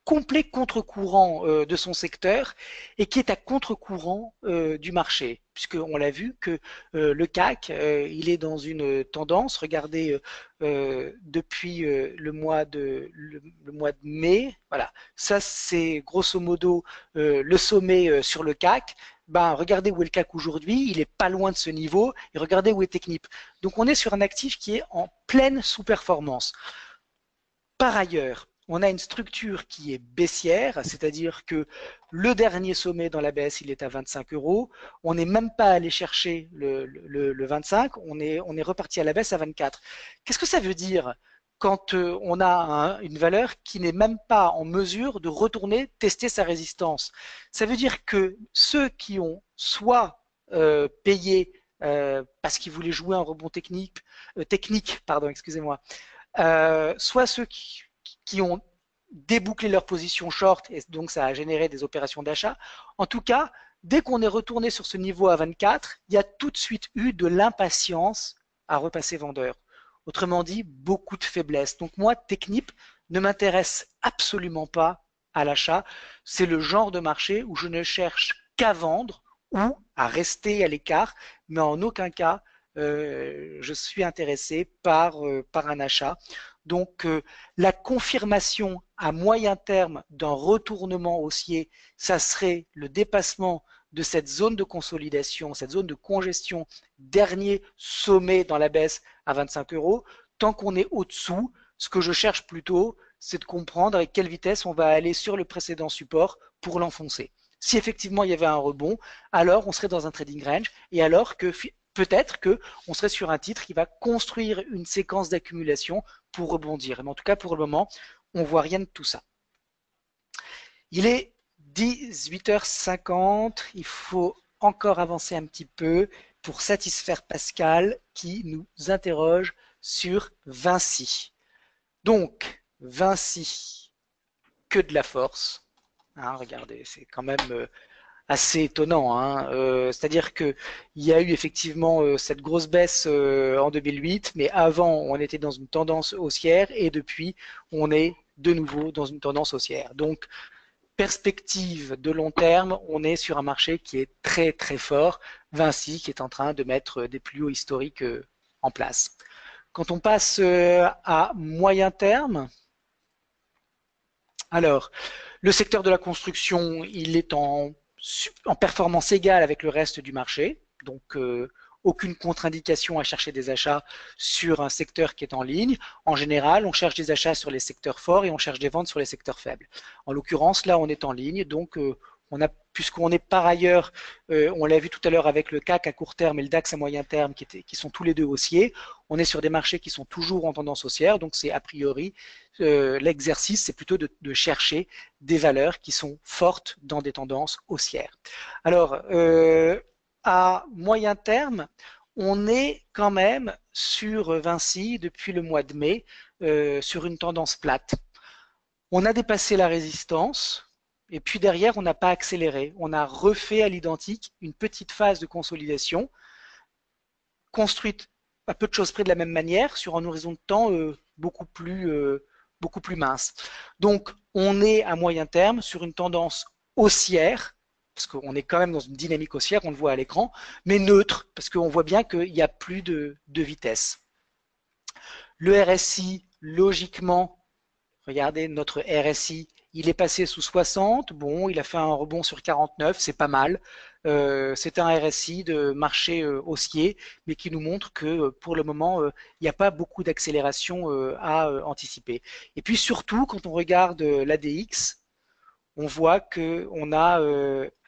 complet contre-courant de son secteur et qui est à contre-courant du marché, puisqu'on l'a vu que le CAC, il est dans une tendance, regardez depuis le mois de mai, voilà, ça c'est grosso modo le sommet sur le CAC. Ben, regardez où est le CAC aujourd'hui, il est pas loin de ce niveau, et regardez où est Technip. Donc on est sur un actif qui est en pleine sous-performance. Par ailleurs, on a une structure qui est baissière, c'est-à-dire que le dernier sommet dans la baisse, il est à 25 euros. On n'est même pas allé chercher le 25, on est reparti à la baisse à 24. Qu'est-ce que ça veut dire quand on a une valeur qui n'est même pas en mesure de retourner tester sa résistance? Ça veut dire que ceux qui ont soit payé parce qu'ils voulaient jouer un rebond technique, pardon, excusez-moi, soit ceux qui ont débouclé leur position short et donc ça a généré des opérations d'achat. En tout cas, dès qu'on est retourné sur ce niveau à 24, il y a tout de suite eu de l'impatience à repasser vendeur. Autrement dit, beaucoup de faiblesse. Donc moi, Technip ne m'intéresse absolument pas à l'achat. C'est le genre de marché où je ne cherche qu'à vendre ou à rester à l'écart, mais en aucun cas je suis intéressé par un achat. Donc la confirmation à moyen terme d'un retournement haussier, ça serait le dépassement de cette zone de consolidation, cette zone de congestion, dernier sommet dans la baisse à 25 euros. Tant qu'on est au-dessous, ce que je cherche plutôt, c'est de comprendre avec quelle vitesse on va aller sur le précédent support pour l'enfoncer. Si effectivement il y avait un rebond, alors on serait dans un trading range et alors que peut-être qu'on serait sur un titre qui va construire une séquence d'accumulation pour rebondir. Mais en tout cas, pour le moment, on ne voit rien de tout ça. Il est 18h50, il faut encore avancer un petit peu pour satisfaire Pascal qui nous interroge sur Vinci. Donc, Vinci, que de la force. Hein, regardez, c'est quand même assez étonnant. Hein. C'est-à-dire qu'il y a eu effectivement cette grosse baisse en 2008, mais avant, on était dans une tendance haussière et depuis, on est de nouveau dans une tendance haussière. Donc, perspective de long terme, on est sur un marché qui est très très fort. Vinci qui est en train de mettre des plus hauts historiques en place. Quand on passe à moyen terme, alors le secteur de la construction, il est en performance égale avec le reste du marché. Donc aucune contre-indication à chercher des achats sur un secteur qui est en ligne. En général, on cherche des achats sur les secteurs forts et on cherche des ventes sur les secteurs faibles. En l'occurrence, là, on est en ligne, donc puisqu'on est par ailleurs, on l'a vu tout à l'heure avec le CAC à court terme et le DAX à moyen terme qui sont tous les deux haussiers, on est sur des marchés qui sont toujours en tendance haussière, donc c'est a priori, l'exercice, c'est plutôt de chercher des valeurs qui sont fortes dans des tendances haussières. Alors, à moyen terme, on est quand même sur Vinci depuis le mois de mai sur une tendance plate. On a dépassé la résistance et puis derrière, on n'a pas accéléré. On a refait à l'identique une petite phase de consolidation construite à peu de choses près de la même manière sur un horizon de temps beaucoup plus mince. Donc, on est à moyen terme sur une tendance haussière parce qu'on est quand même dans une dynamique haussière, on le voit à l'écran, mais neutre, parce qu'on voit bien qu'il n'y a plus de vitesse. Le RSI, logiquement, regardez notre RSI, il est passé sous 60, bon, il a fait un rebond sur 49, c'est pas mal. C'est un RSI de marché haussier, mais qui nous montre que pour le moment, il n'y a pas beaucoup d'accélération à anticiper. Et puis surtout, quand on regarde l'ADX, on voit qu'on a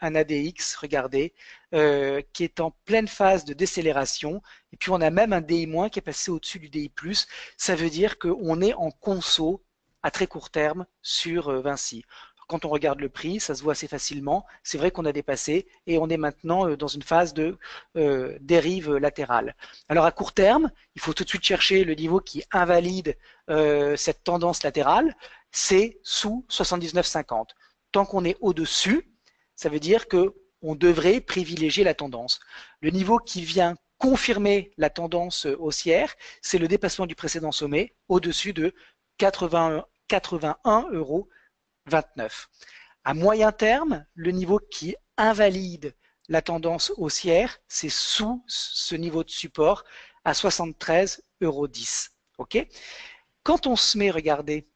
un ADX, regardez, qui est en pleine phase de décélération. Et puis on a même un DI- qui est passé au-dessus du DI+. Ça veut dire qu'on est en conso à très court terme sur Vinci. Quand on regarde le prix, ça se voit assez facilement. C'est vrai qu'on a dépassé et on est maintenant dans une phase de dérive latérale. Alors à court terme, il faut tout de suite chercher le niveau qui invalide cette tendance latérale. C'est sous 79,50. Tant qu'on est au-dessus, ça veut dire qu'on devrait privilégier la tendance. Le niveau qui vient confirmer la tendance haussière, c'est le dépassement du précédent sommet au-dessus de 81,29 €. À moyen terme, le niveau qui invalide la tendance haussière, c'est sous ce niveau de support à 73,10 €. Okay. Quand on se met, regardez,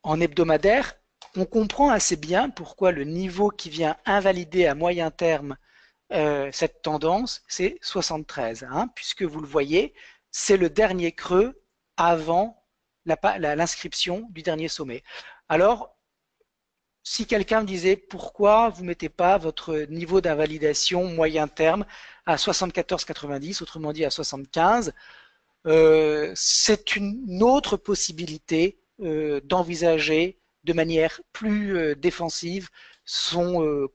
en hebdomadaire, on comprend assez bien pourquoi le niveau qui vient invalider à moyen terme cette tendance, c'est 73, hein, puisque vous le voyez, c'est le dernier creux avant l'inscription du dernier sommet. Alors, si quelqu'un me disait pourquoi vous ne mettez pas votre niveau d'invalidation moyen terme à 74,90, autrement dit à 75, c'est une autre possibilité d'envisager de manière plus défensive son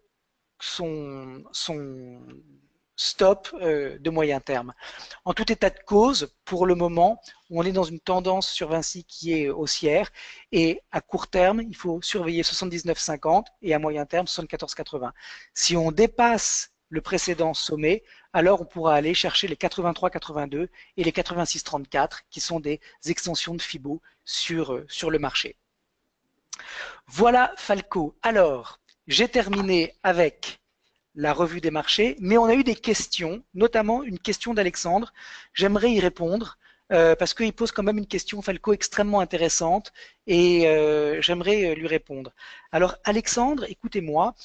stop de moyen terme. En tout état de cause, pour le moment, on est dans une tendance sur Vinci qui est haussière et à court terme, il faut surveiller 79,50 et à moyen terme 74,80. Si on dépasse le précédent sommet, alors on pourra aller chercher les 83,82 et les 86,34 qui sont des extensions de Fibo sur le marché. Voilà Falco. Alors, j'ai terminé avec la revue des marchés, mais on a eu des questions, notamment une question d'Alexandre. J'aimerais y répondre parce qu'il pose quand même une question, Falco, extrêmement intéressante et j'aimerais lui répondre. Alors, Alexandre, écoutez-moi,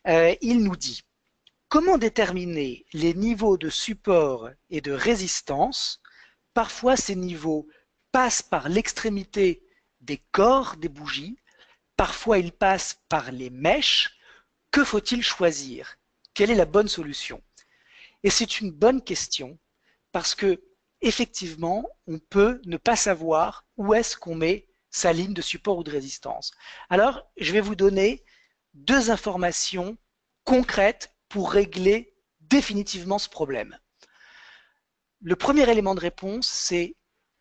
il nous dit comment déterminer les niveaux de support et de résistance Parfois, ces niveaux passent par l'extrémité des corps des bougies, parfois ils passent par les mèches. Que faut-il choisir? Quelle est la bonne solution? Et c'est une bonne question parce que effectivement, on peut ne pas savoir où est-ce qu'on met sa ligne de support ou de résistance. Alors, je vais vous donner deux informations concrètes pour régler définitivement ce problème. Le premier élément de réponse, c'est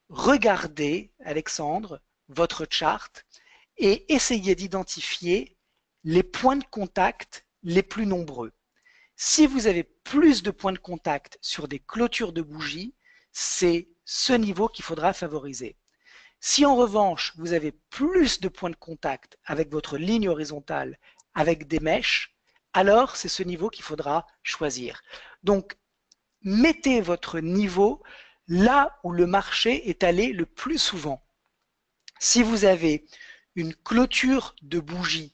regarder, Alexandre, votre charte et essayer d'identifier les points de contact les plus nombreux. Si vous avez plus de points de contact sur des clôtures de bougies, c'est ce niveau qu'il faudra favoriser. Si en revanche, vous avez plus de points de contact avec votre ligne horizontale, avec des mèches, alors c'est ce niveau qu'il faudra choisir. Donc, mettez votre niveau là où le marché est allé le plus souvent. Si vous avez une clôture de bougies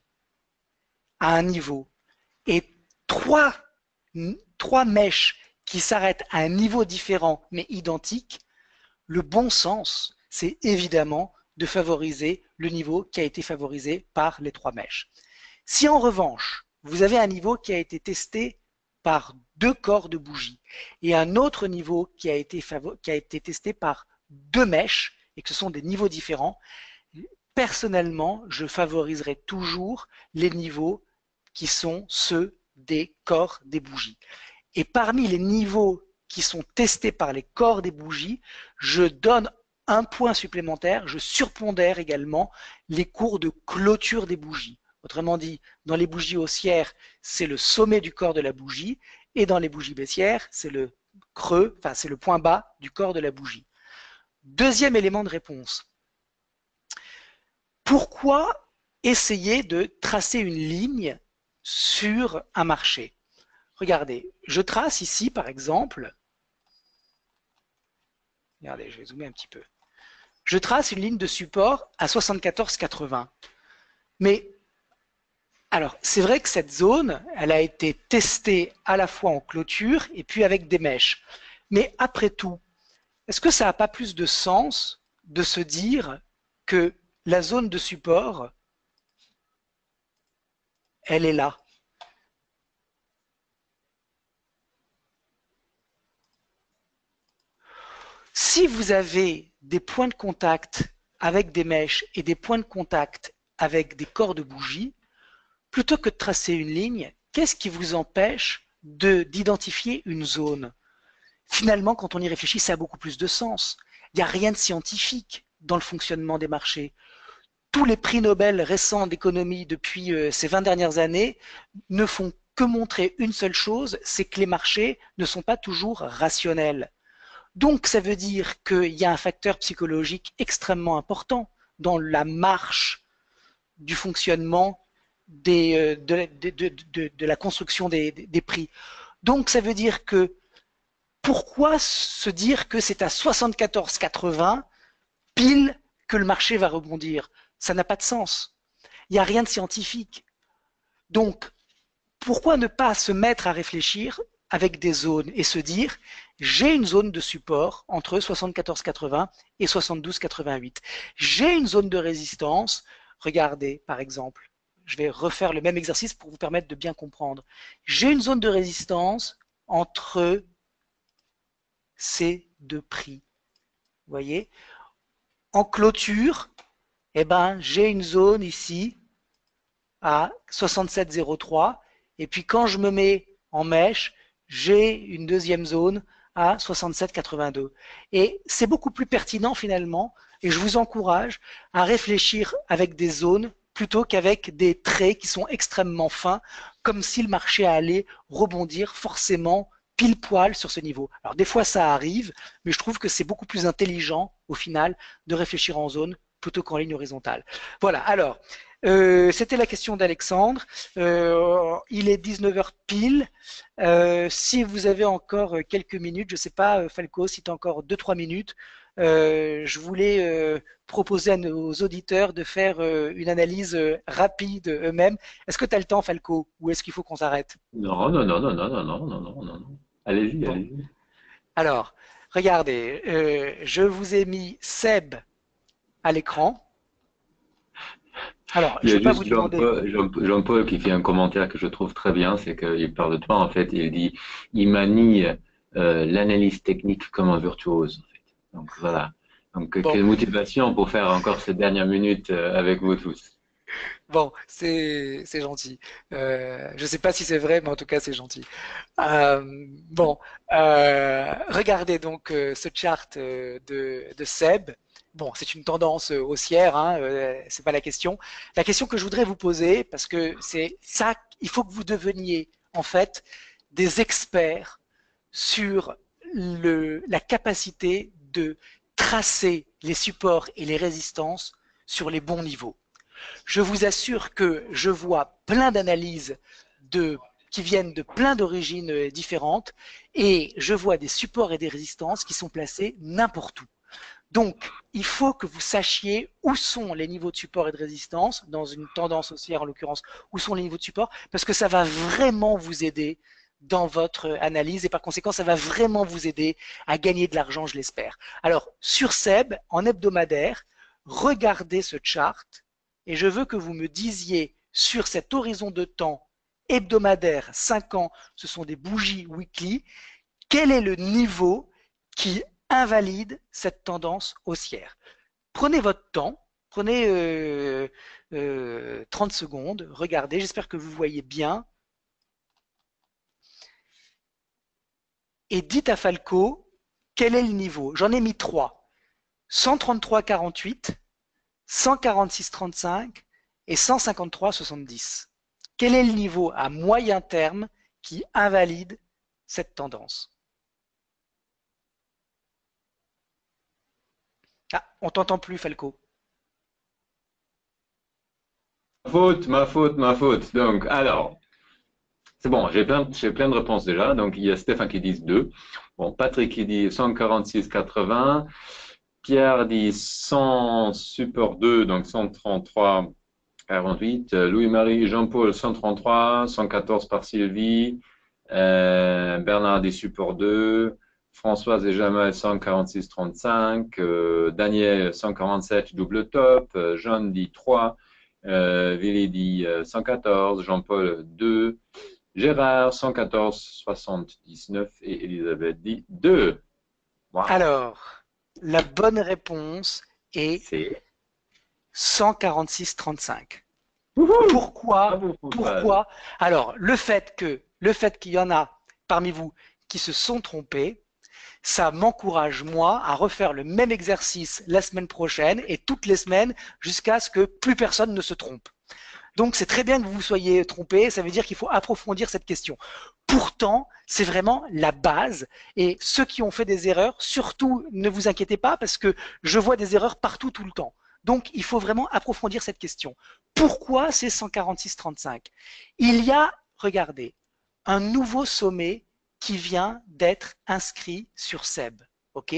à un niveau et trois mèches qui s'arrêtent à un niveau différent mais identique, le bon sens, c'est évidemment de favoriser le niveau qui a été favorisé par les trois mèches. Si en revanche, vous avez un niveau qui a été testé par deux corps de bougies et un autre niveau qui a été testé par deux mèches et que ce sont des niveaux différents, personnellement, je favoriserai toujours les niveaux qui sont ceux des corps des bougies. Et parmi les niveaux qui sont testés par les corps des bougies, je donne un point supplémentaire, je surpondère également les cours de clôture des bougies. Autrement dit, dans les bougies haussières, c'est le sommet du corps de la bougie, et dans les bougies baissières, c'est le creux, enfin c'est le point bas du corps de la bougie. Deuxième élément de réponse. Pourquoi essayer de tracer une ligne sur un marché? Regardez, je trace ici par exemple, regardez, je vais zoomer un petit peu. Je trace une ligne de support à 74,80. Mais alors, c'est vrai que cette zone, elle a été testée à la fois en clôture et puis avec des mèches. Mais après tout, est-ce que ça n'a pas plus de sens de se dire que la zone de support, elle est là? Si vous avez des points de contact avec des mèches et des points de contact avec des corps de bougie, plutôt que de tracer une ligne, qu'est-ce qui vous empêche d'identifier une zone? Finalement, quand on y réfléchit, ça a beaucoup plus de sens. Il n'y a rien de scientifique dans le fonctionnement des marchés. Tous les prix Nobel récents d'économie depuis ces 20 dernières années ne font que montrer une seule chose, c'est que les marchés ne sont pas toujours rationnels. Donc, ça veut dire qu'il y a un facteur psychologique extrêmement important dans la marche du fonctionnement de la construction des prix. Donc, ça veut dire que pourquoi se dire que c'est à 74,80 pile que le marché va rebondir? Ça n'a pas de sens. Il n'y a rien de scientifique. Donc, pourquoi ne pas se mettre à réfléchir avec des zones et se dire j'ai une zone de support entre 74,80 et 72,88. J'ai une zone de résistance. Regardez, par exemple, je vais refaire le même exercice pour vous permettre de bien comprendre. J'ai une zone de résistance entre ces deux prix. Vous voyez? En clôture, eh ben, j'ai une zone ici à 67,03 et puis quand je me mets en mèche, j'ai une deuxième zone à 67,82. Et c'est beaucoup plus pertinent finalement et je vous encourage à réfléchir avec des zones plutôt qu'avec des traits qui sont extrêmement fins, comme si le marché allait rebondir forcément pile poil sur ce niveau. Alors des fois ça arrive, mais je trouve que c'est beaucoup plus intelligent au final de réfléchir en zone plutôt qu'en ligne horizontale. Voilà, alors c'était la question d'Alexandre. Il est 19h pile. Si vous avez encore quelques minutes, je ne sais pas, Falco, si tu as encore 2-3 minutes, je voulais proposer à nos auditeurs de faire une analyse rapide eux-mêmes. Est-ce que tu as le temps, Falco, ou est-ce qu'il faut qu'on s'arrête? Non, non, non, non, non, non, non, non, non, non, non. Allez-y, Bon. allez-y. Alors, regardez, je vous ai mis Seb à l'écran. Alors, Il je y ne a vais pas vous juste demander. Jean-Paul qui fait un commentaire que je trouve très bien, c'est qu'il parle de toi en fait, il dit, il manie l'analyse technique comme un virtuose. En fait. Donc voilà. Donc Bon, quelle motivation pour faire encore cette dernière minute avec vous tous. bon, c'est gentil. Je ne sais pas si c'est vrai, mais en tout cas, c'est gentil. Bon, regardez donc ce chart de Seb. Bon, c'est une tendance haussière, hein, c'est pas la question. La question que je voudrais vous poser, parce que c'est ça, il faut que vous deveniez en fait des experts sur la capacité de tracer les supports et les résistances sur les bons niveaux. Je vous assure que je vois plein d'analyses qui viennent de plein d'origines différentes et je vois des supports et des résistances qui sont placés n'importe où. Donc, il faut que vous sachiez où sont les niveaux de support et de résistance, dans une tendance haussière en l'occurrence, où sont les niveaux de support, parce que ça va vraiment vous aider dans votre analyse et par conséquent, ça va vraiment vous aider à gagner de l'argent, je l'espère. Alors, sur Seb, en hebdomadaire, regardez ce chart et je veux que vous me disiez sur cet horizon de temps hebdomadaire, 5 ans, ce sont des bougies weekly, quel est le niveau qui invalide cette tendance haussière. Prenez votre temps, prenez 30 secondes, regardez, j'espère que vous voyez bien, et dites à Falco quel est le niveau. J'en ai mis 3, 133,48, 146,35 et 153,70. Quel est le niveau à moyen terme qui invalide cette tendance? Ah, on t'entend plus, Falco. Ma faute. Donc alors. C'est bon, j'ai plein de réponses déjà. Donc, il y a Stéphane qui dit 2. Bon, Patrick qui dit 146,80. Pierre dit 100 support 2, donc 133,48. Louis-Marie, Jean-Paul 133, 114 par Sylvie. Bernard dit support 2. Françoise et Jamal 146,35. Daniel 147 double top. Jean dit 3. Willy dit 114. Jean-Paul 2. Gérard, 114,79 et Elisabeth dit 2. Wow. Alors, la bonne réponse est C'est 146,35. Wouhou! Pourquoi? Bravo, Françoise. Pourquoi? Alors, le fait qu'il y en a parmi vous qui se sont trompés, ça m'encourage, moi, à refaire le même exercice la semaine prochaine et toutes les semaines jusqu'à ce que plus personne ne se trompe. Donc, c'est très bien que vous vous soyez trompé, ça veut dire qu'il faut approfondir cette question. Pourtant, c'est vraiment la base et ceux qui ont fait des erreurs, surtout ne vous inquiétez pas parce que je vois des erreurs partout tout le temps. Donc, il faut vraiment approfondir cette question. Pourquoi c'est 146,35? Il y a, regardez, un nouveau sommet qui vient d'être inscrit sur SEB. Ok?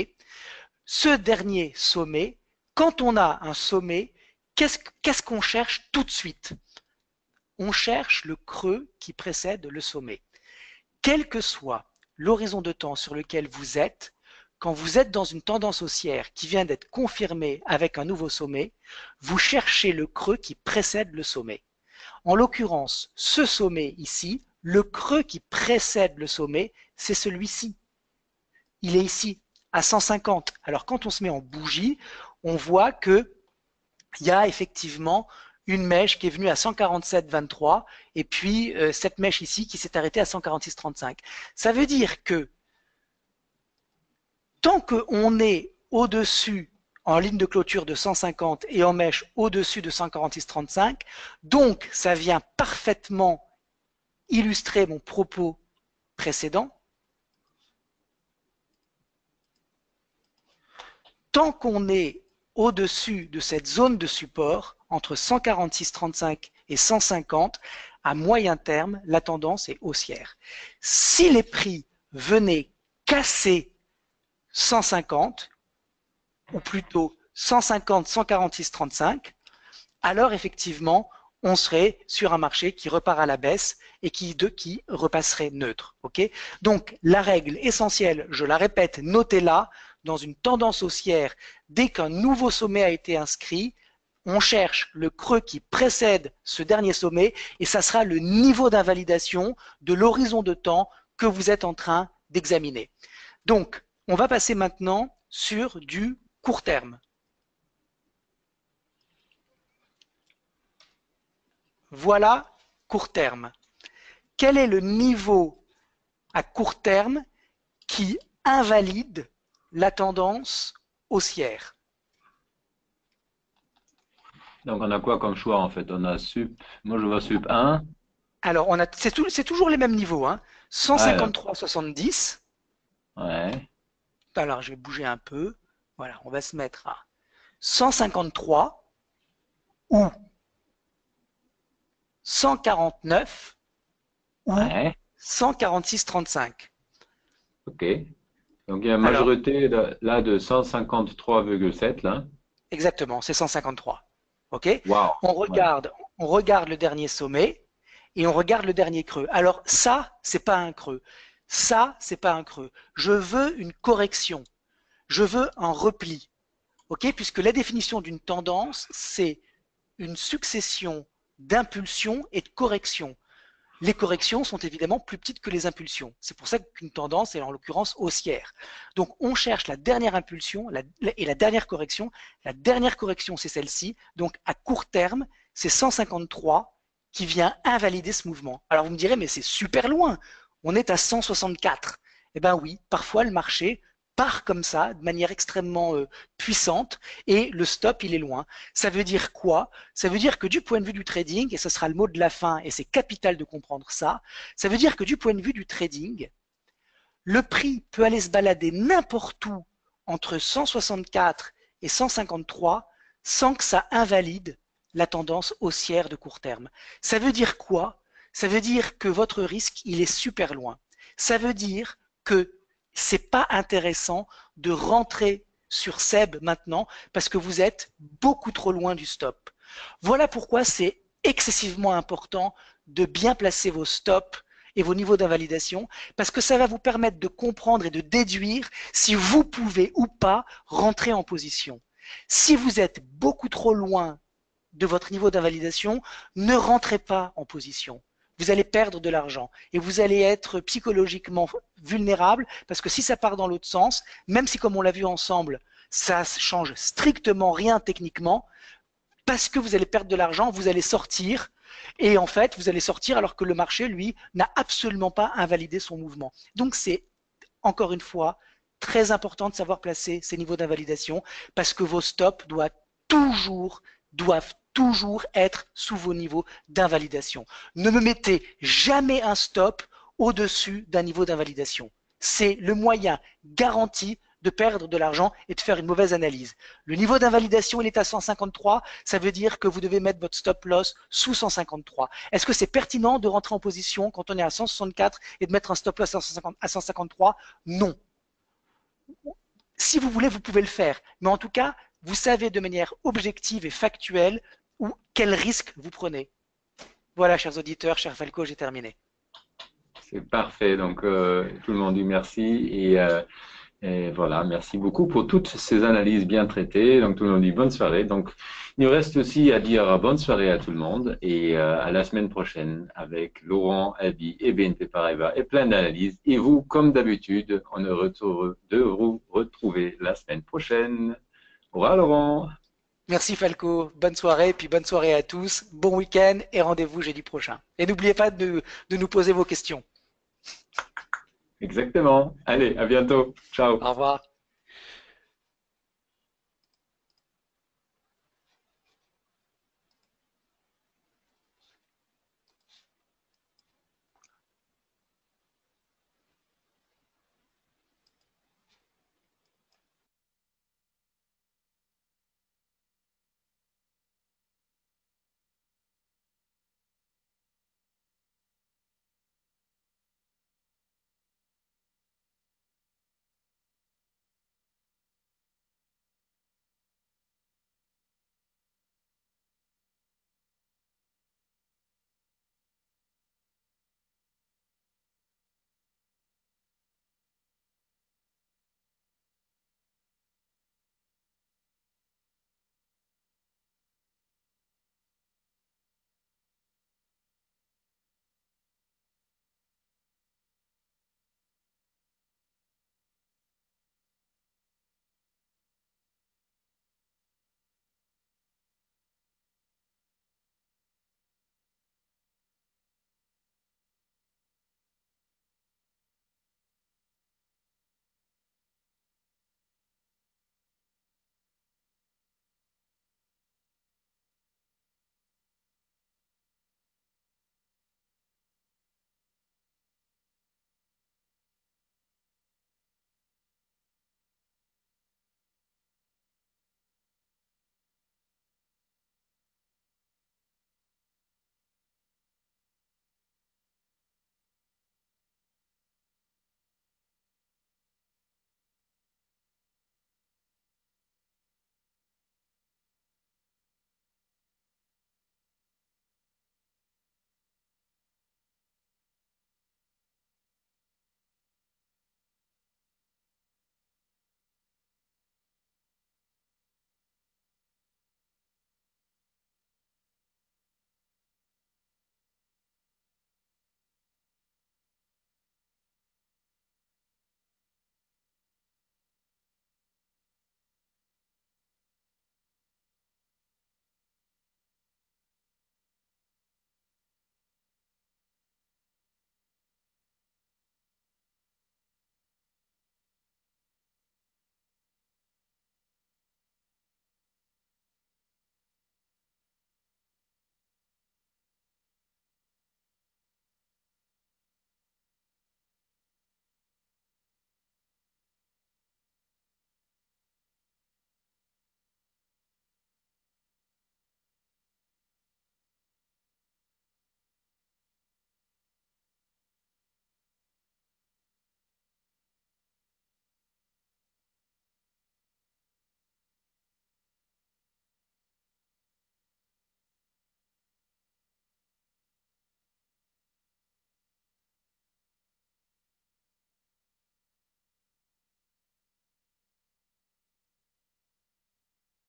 Ce dernier sommet, quand on a un sommet, qu'est-ce qu'on cherche tout de suite? On cherche le creux qui précède le sommet. Quel que soit l'horizon de temps sur lequel vous êtes, quand vous êtes dans une tendance haussière qui vient d'être confirmée avec un nouveau sommet, vous cherchez le creux qui précède le sommet. En l'occurrence, ce sommet ici, le creux qui précède le sommet, c'est celui-ci. Il est ici, à 150. Alors quand on se met en bougie, on voit qu'il y a effectivement une mèche qui est venue à 147,23 et puis cette mèche ici qui s'est arrêtée à 146,35. Ça veut dire que tant qu'on est au-dessus en ligne de clôture de 150 et en mèche au-dessus de 146,35, donc ça vient parfaitement illustrer mon propos précédent. Tant qu'on est au-dessus de cette zone de support, entre 146,35 et 150, à moyen terme, la tendance est haussière. Si les prix venaient casser 150, ou plutôt 150, 146,35, alors effectivement, on serait sur un marché qui repart à la baisse et qui repasserait neutre. Okay, donc, la règle essentielle, je la répète, notez-la, dans une tendance haussière, dès qu'un nouveau sommet a été inscrit, on cherche le creux qui précède ce dernier sommet et ça sera le niveau d'invalidation de l'horizon de temps que vous êtes en train d'examiner. Donc, on va passer maintenant sur du court terme. Voilà court terme. Quel est le niveau à court terme qui invalide la tendance haussière? Donc, on a quoi comme choix en fait? On a sup, moi je vois sup 1. Alors, c'est toujours les mêmes niveaux, hein. 153,70. Ouais. Alors, je vais bouger un peu. Voilà, on va se mettre à 153 ou 149 ou Ouais. 146,35. Ok. Donc, il y a une majorité là de 153,7 là. Exactement, c'est 153. Ok. Wow. On regarde le dernier sommet et on regarde le dernier creux. Alors ça, c'est pas un creux. Ça, c'est pas un creux. Je veux une correction. Je veux un repli. Ok, puisque la définition d'une tendance, c'est une succession d'impulsions et de corrections. Les corrections sont évidemment plus petites que les impulsions. C'est pour ça qu'une tendance est en l'occurrence haussière. Donc on cherche la dernière impulsion et la dernière correction. La dernière correction, c'est celle-ci. Donc à court terme, c'est 153 qui vient invalider ce mouvement. Alors vous me direz, mais c'est super loin. On est à 164. Eh bien oui, parfois le marché part comme ça, de manière extrêmement puissante, et le stop, il est loin. Ça veut dire quoi? Ça veut dire que du point de vue du trading, et ce sera le mot de la fin, et c'est capital de comprendre ça, ça veut dire que du point de vue du trading, le prix peut aller se balader n'importe où entre 164 et 153 sans que ça invalide la tendance haussière de court terme. Ça veut dire quoi? Ça veut dire que votre risque, il est super loin. Ça veut dire que c'est pas intéressant de rentrer sur SEB maintenant parce que vous êtes beaucoup trop loin du stop. Voilà pourquoi c'est excessivement important de bien placer vos stops et vos niveaux d'invalidation parce que ça va vous permettre de comprendre et de déduire si vous pouvez ou pas rentrer en position. Si vous êtes beaucoup trop loin de votre niveau d'invalidation, ne rentrez pas en position. Vous allez perdre de l'argent et vous allez être psychologiquement vulnérable parce que si ça part dans l'autre sens, même si comme on l'a vu ensemble, ça change strictement rien techniquement, parce que vous allez perdre de l'argent, vous allez sortir et en fait, vous allez sortir alors que le marché, lui, n'a absolument pas invalidé son mouvement. Donc c'est, encore une fois, très important de savoir placer ces niveaux d'invalidation parce que vos stops doivent toujours être sous vos niveaux d'invalidation. Ne me mettez jamais un stop au-dessus d'un niveau d'invalidation. C'est le moyen garanti de perdre de l'argent et de faire une mauvaise analyse. Le niveau d'invalidation, il est à 153, ça veut dire que vous devez mettre votre stop loss sous 153. Est-ce que c'est pertinent de rentrer en position quand on est à 164 et de mettre un stop loss à 153? Non. Si vous voulez, vous pouvez le faire. Mais en tout cas, vous savez de manière objective et factuelle quel risque vous prenez. Voilà, chers auditeurs, cher Falco, j'ai terminé. C'est parfait. Donc, tout le monde dit merci. Et voilà, merci beaucoup pour toutes ces analyses bien traitées. Donc, tout le monde dit bonne soirée. Donc, il nous reste aussi à dire bonne soirée à tout le monde et à la semaine prochaine avec Laurent, Abi et BNP Paribas et plein d'analyses. Et vous, comme d'habitude, on est heureux de vous retrouver la semaine prochaine. Au revoir, Laurent. Merci Falco, bonne soirée, puis bonne soirée à tous, bon week-end et rendez-vous jeudi prochain. Et n'oubliez pas de nous poser vos questions. Exactement. Allez, à bientôt. Ciao. Au revoir.